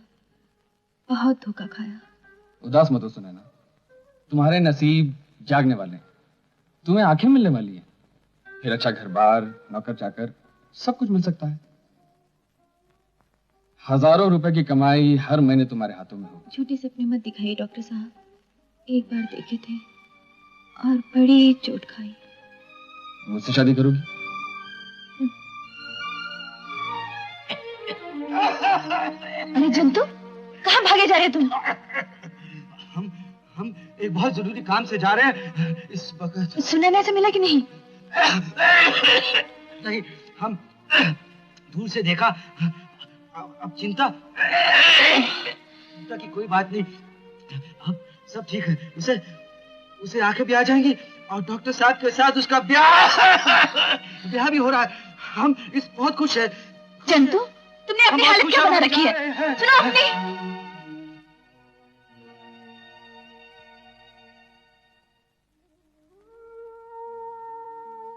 बहुत धोखा खाया। उदास मत हो सुनैना, तुम्हारे नसीब जागने वाले हैं। तुम्हें आंखें मिलने वाली हैं, फिर अच्छा घर बार, नौकर चाकर, सब कुछ मिल सकता है। हजारों रुपए की कमाई हर महीने तुम्हारे हाथों में होगी। झूठे सपने मत दिखाइए डॉक्टर साहब, एक बार देखे थे और बड़ी चोट खाई। मुझसे शादी करोगी? अरे जंतु, कहाँ भागे जा रहे तुम? हम एक बहुत जरूरी काम से जा रहे हैं इस वक्त। सुनैना से मिला कि नहीं? नहीं, हम दूर से देखा। अब चिंता की कोई बात नहीं, अब सब ठीक है। उसे आंखें भी आ जाएंगी और डॉक्टर साहब के साथ उसका ब्याह भी हो रहा है। हम इस बहुत खुश है। जंतु, तुमने अपनी हालत क्या बना रखी है? सुनो अपनी।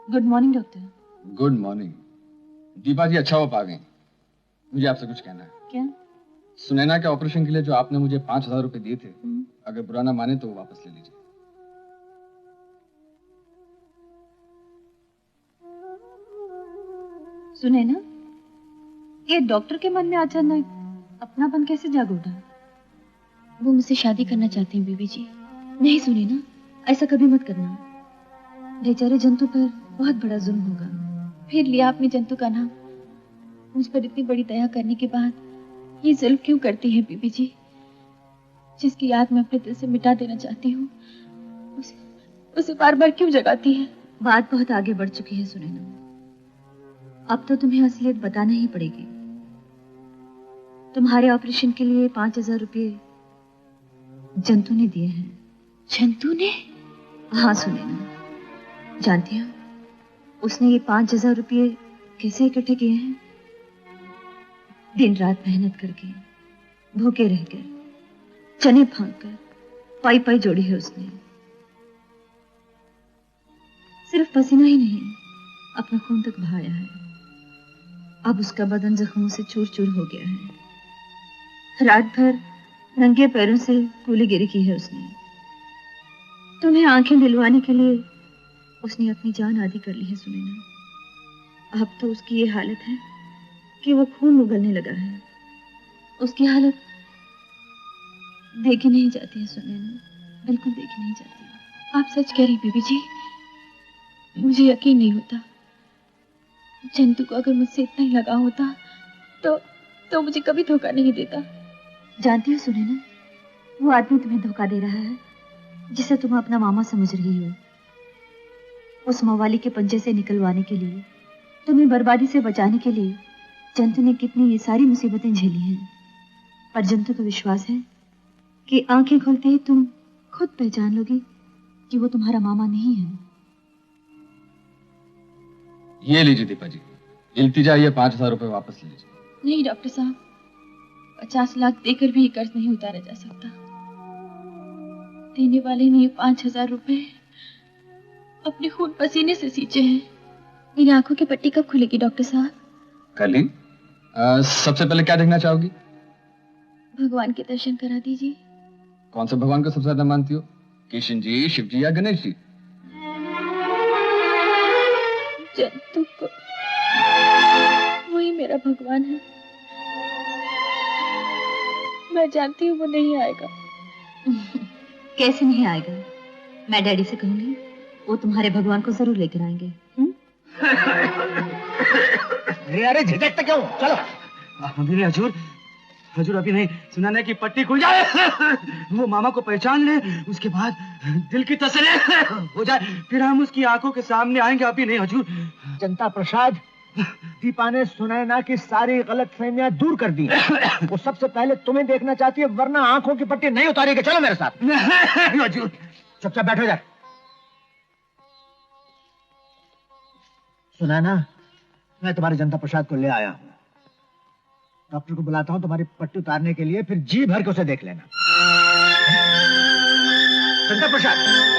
Good morning doctor. Good morning. Deepa ji, अच्छा हो पा गई। मुझे आपसे कुछ कहना है। क्या? सुनैना के ऑपरेशन के लिए जो आपने मुझे 5,000 रुपए दिए थे, अगर बुरा ना माने तो वो वापस ले लीजिए। सुनैना, ये डॉक्टर के मन में अचानक अपनापन कैसे जाग उठा? वो मुझसे शादी करना चाहती हैं बीबी जी। नहीं सुनैना, ऐसा कभी मत करना। बेचारे जंतु पर बहुत बड़ा जुल्म होगा। फिर लिया आपने जंतु का नाम। मुझ पर इतनी बड़ी दया करने के बाद ये जुल्म क्यों करती है बीबी जी? जिसकी याद मैं अपने दिल से मिटा देना चाहती हूँ, उसे बार बार क्यों जगाती है? बात बहुत आगे बढ़ चुकी है सुनैना, अब तो तुम्हें असलियत बताना ही पड़ेगी। तुम्हारे ऑपरेशन के लिए 5,000 रुपये जंतु ने दिए हैं। जंतु ने? हाँ सुनैना, जानती हो उसने ये 5,000 रुपये कैसे इकट्ठे किए हैं? दिन रात मेहनत करके, भूखे रहकर, चने फांक कर पाई पाई जोड़ी है उसने। सिर्फ पसीना ही नहीं, अपना खून तक बहाया है। अब उसका बदन जख्मों से चूर चूर हो गया है। रात भर नंगे पैरों से कूलीगिरी की है उसने। तुम्हें आंखें दिलवाने के लिए उसने अपनी जान आदी कर ली है सुनैना। अब तो उसकी ये हालत है कि वो खून उगलने लगा है। उसकी हालत देखी नहीं जाती है सुनैना, बिल्कुल देखी नहीं जाती। आप सच कह रही बीबी जी, मुझे यकीन नहीं होता। जंतु को अगर मुझसे इतना ही लगा होता तो मुझे कभी धोखा नहीं देता। जानती हो सुनैना, वो आदमी तुम्हें धोखा दे रहा है जिसे तुम अपना मामा समझ रही हो। उस मवाली के पंजे से निकलवाने के लिए, तुम्हें बर्बादी से बचाने के लिए जंतु ने कितनी ये सारी मुसीबतें झेली हैं। पर जंतु को विश्वास है कि आंखें खोलते ही तुम खुद पहचान लोगी कि वो तुम्हारा मामा नहीं है। ये लीजिए दीपा जी, इल्तिजा, ये 5,000 रुपए वापस लीजिए। नहीं डॉक्टर साहब, 50 लाख देकर भी ये कर्ज नहीं उतारा जा सकता। देने वाले ने ये 5,000 रुपए अपने खून पसीने से सींचे हैं। मेरी आंखों की पट्टी कब खुलेगी डॉक्टर साहब? कल ही। सबसे पहले क्या देखना चाहोगी? भगवान के दर्शन करा दीजिए। कौन सा भगवान को सबसे ज्यादा मानती हो? कृष्ण जी, शिव जी या गणेश जी? जंतु को, वही मेरा भगवान है। मैं जानती हूँ वो नहीं आएगा। कैसे नहीं आएगा? मैं डैडी से कहूंगी, वो तुम्हारे भगवान को जरूर लेकर आएंगे। अरे झिझकते क्यों? चलो। अभी नहीं हजूर, हजूर अभी नहीं। सुनाने की पट्टी खुल जाए, वो मामा को पहचान ले, उसके बाद दिल की तसल्ली हो जाए, फिर हम उसकी आंखों के सामने आएंगे। अभी नहीं हजूर। जनता प्रसाद, दीपा ने सुनैना की सारी गलतफहमियां दूर कर दी। वो सबसे पहले तुम्हें देखना चाहती है, वरना आंखों की पट्टी नहीं उतारेगी। चलो मेरे साथ। हजूर। चुपचाप बैठो जा। सुनैना, मैं तुम्हारे जनता प्रसाद को ले आया हूं। डॉक्टर को बुलाता हूं तुम्हारी पट्टी उतारने के लिए, फिर जी भर के उसे देख लेना। जनता प्रसाद।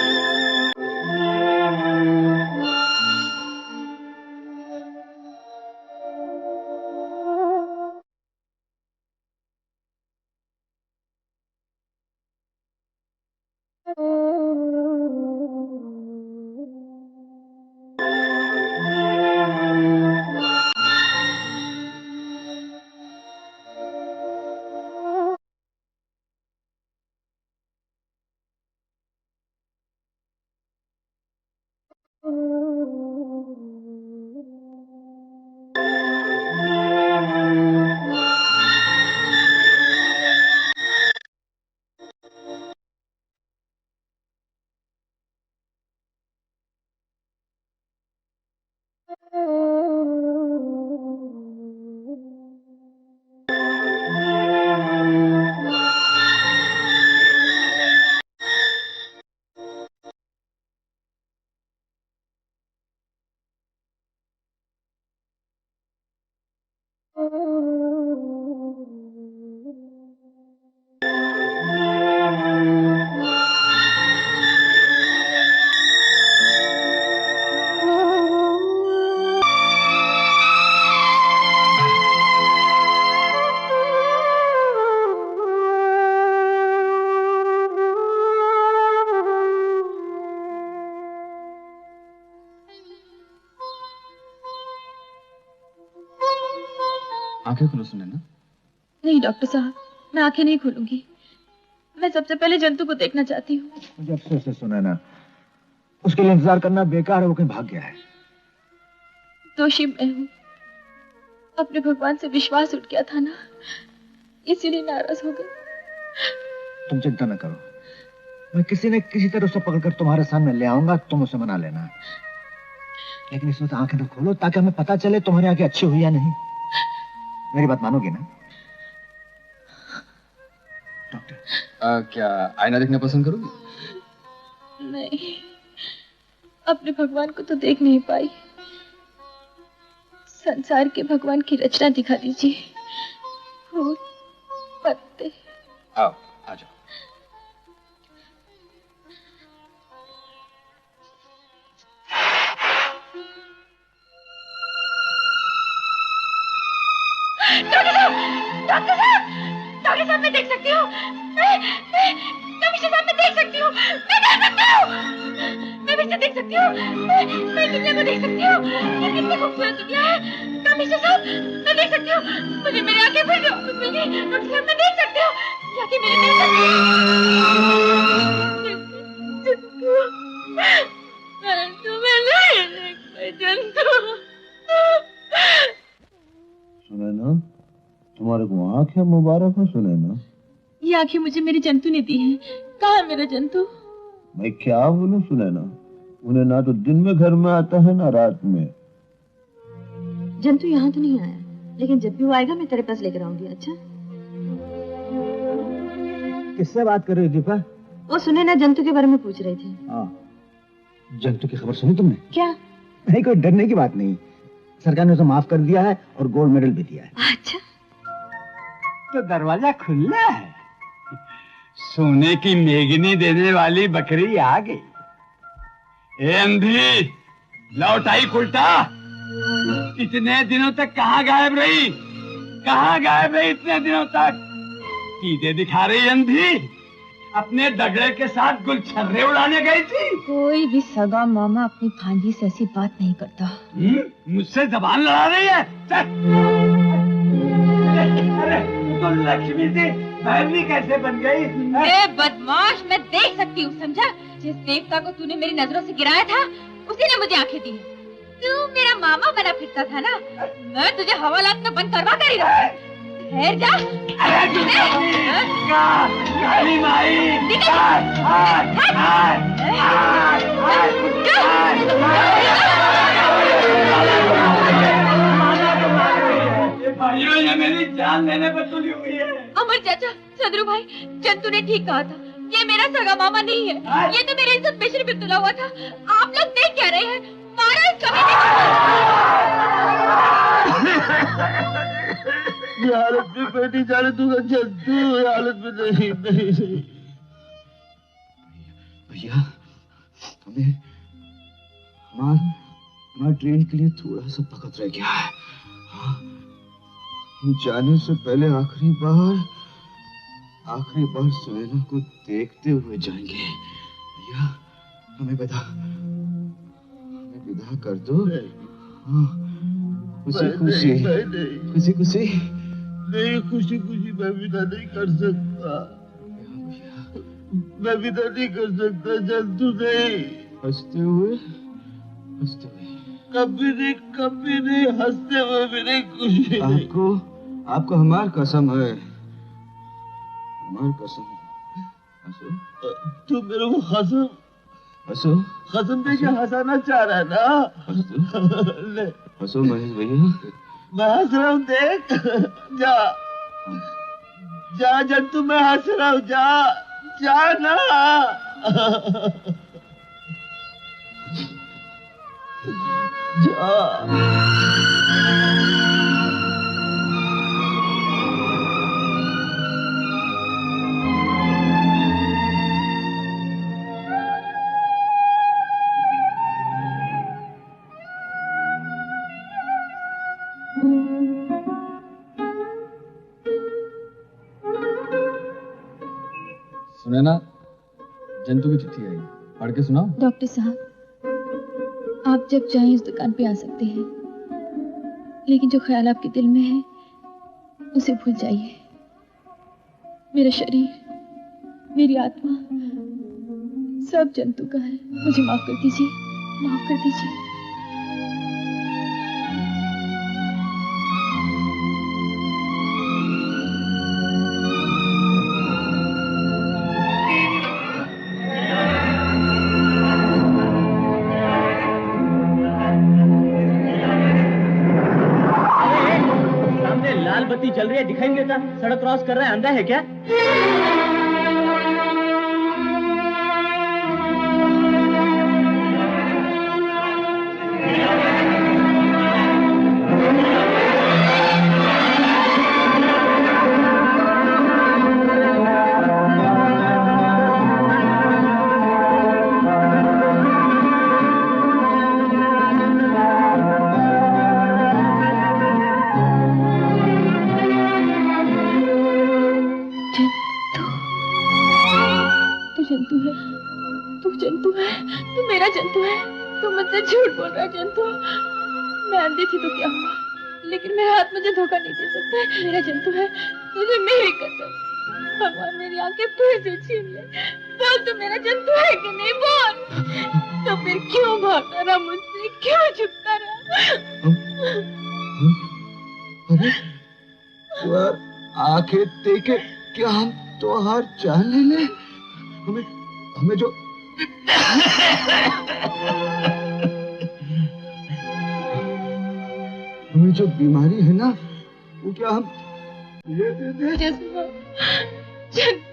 आंखें खोलो सुनैना। नहीं डॉक्टर साहब, मैं आंखें नहीं खोलूंगी। मैं सबसे पहले जंतु को देखना चाहती हूँ। मुझे अफसोस है सुनैना, उसके लिए इंतजार करना बेकार है। वो कहीं भाग गया है। दोषी मैं हूँ। अपने भगवान से विश्वास उठ गया था ना, इसीलिए नाराज हो गई। तुम चिंता न करो, मैं किसी न किसी तरह उसे पकड़कर तुम्हारे सामने ले आऊंगा। तुम उसे मना लेना, लेकिन इस वक्त आंखें तो खोलो ताकि हमें पता चले तुम्हारी आंखें अच्छी हुई या नहीं। मेरी बात मानोगी ना? डॉक्टर, क्या आईना देखना पसंद करोगी? नहीं, अपने भगवान को तो देख नहीं पाई। संसार के भगवान की रचना दिखा दीजिए। फूल, पत्ते। आओ, आ जाओ। डॉक्टर साहब, डॉक्टर साहब, डॉक्टर साहब, मैं देख सकती हूँ। कमिश्नर साहब, मैं देख सकती हूँ। मैं देख सकती हूँ। मैं भी देख सकती हूँ। मैं दुनिया को देख सकती हूँ। ये कितनी खूबसूरत दुनिया है। कमिश्नर साहब, मैं देख सकती हूँ। मुझे मेरी आंखें फिर से वापस मिल गई। डॉक्टर साहब, मैं देख सकती हूँ। क्या कि मेरी देख सकती हूँ। मैं नहीं देख पाई जंतु। सुनैना, तुम तुम्हारे को आंखें मुबारक हो सुनैना। ये आंखें मुझे मेरे जंतु ने दी हैं। कहाँ है मेरा जंतु? मैं क्या बोलूं सुनैना, उन्हें ना तो दिन में घर में आता है ना रात में। जंतु यहाँ तो नहीं आया, लेकिन जब भी वो आएगा मैं तेरे पास लेकर आऊंगी। अच्छा? किससे बात कर रही दीपा? वो सुने ना जंतु के बारे में पूछ रही थी। हाँ, जंतु की खबर सुनी तुमने? क्या? नहीं, कोई डरने की बात नहीं। सरकार ने उसे माफ कर दिया है और गोल्ड मेडल भी दिया है। अच्छा, तो दरवाजा खुला है। सोने की मेगनी देने वाली बकरी आ गई। ए अंधी, लौट आई उल्टा। इतने दिनों तक कहाँ गायब रही? कहाँ गायब रही इतने दिनों तक? सीधे दिखा रही अंधी, अपने डगड़े के साथ गुलछर्रे उड़ाने गई थी। कोई भी सगा मामा अपनी भांजी से ऐसी बात नहीं करता। मुझसे जबान लड़ा रही है। चल। अरे तो लक्ष्मी थी, भैरवी कैसे बन गई? ए बदमाश, मैं देख सकती हूँ, समझा? जिस देवता को तूने मेरी नजरों से गिराया था, उसी ने मुझे आंखें दी। तू मेरा मामा बना फिरता था ना, मैं तुझे हवालात में बंद करवा कर ही रहा। ठहर जा। काली माई। भाइयों, ये मेरी जान लेने पर तुली हुई है। अमर चाचा, चंद्रू भाई, जंतु ने ठीक कहा था। ये मेरा सगा मामा नहीं है, ये तो मेरी इज्जत पेशरी पे तुला हुआ था। आप लोग देख क्या रहे हैं? मारा इस कमीने ये हालत में बेटी जाने दूंगा जंतु, ये हालत में नहीं नहीं नहीं। भैया, हमें हमारा ट्रेन के लिए थोड़ा सा वक्त रह गया है। हम जाने से पहले आखिरी बार सुनैना को देखते हुए जाएंगे। भैया, हमें विदा कर दो। खुशी खुशी खुशी खुशी नहीं, खुशी खुशी मैं विदा नहीं कर सकता। मैं विदा नहीं कर सकता जंतु नहीं। हंसते हुए कभी नहीं हंसते हुए भी नहीं, खुशी नहीं। आपको हमार कसम है, हमार कसम। तू मेरे को कसम दे के हंसाना चाह रहा है ना? ले हंसो महेश भैया। मैं हंस रहा हूँ, देख। जा जंतु, मैं हंस रहा हूँ। जा ना। जा। सुनैना, जंतु की चिट्ठी आई, पढ़ के सुनाओ। डॉक्टर साहब, आप जब चाहें इस दुकान पे आ सकते हैं, लेकिन जो ख्याल आपके दिल में है उसे भूल जाइए। मेरा शरीर, मेरी आत्मा सब जंतु का है। मुझे माफ कर दीजिए, माफ कर दीजिए। बत्ती चल रही है, दिखाई नहीं देता? सड़क क्रॉस कर रहा है, अंधा है क्या? झूठ बोल रहा है जंतु। मैं अंधी थी तो क्या हुआ, लेकिन मेरा हाथ मुझे धोखा नहीं दे सकता। मेरा जंतु है, मुझे मेरी कसम। भगवान मेरी आंखें फिर से छीन ले। बोल, तू मेरा जंतु है कि नहीं? बोल। तो फिर क्यों भागता रहा मुझसे, क्यों छुपता रहा? ईश्वर आंखें देखे क्या हम तो हार जान ले हमें हमें जो हमें जो बीमारी है ना वो क्या हम ये दे दे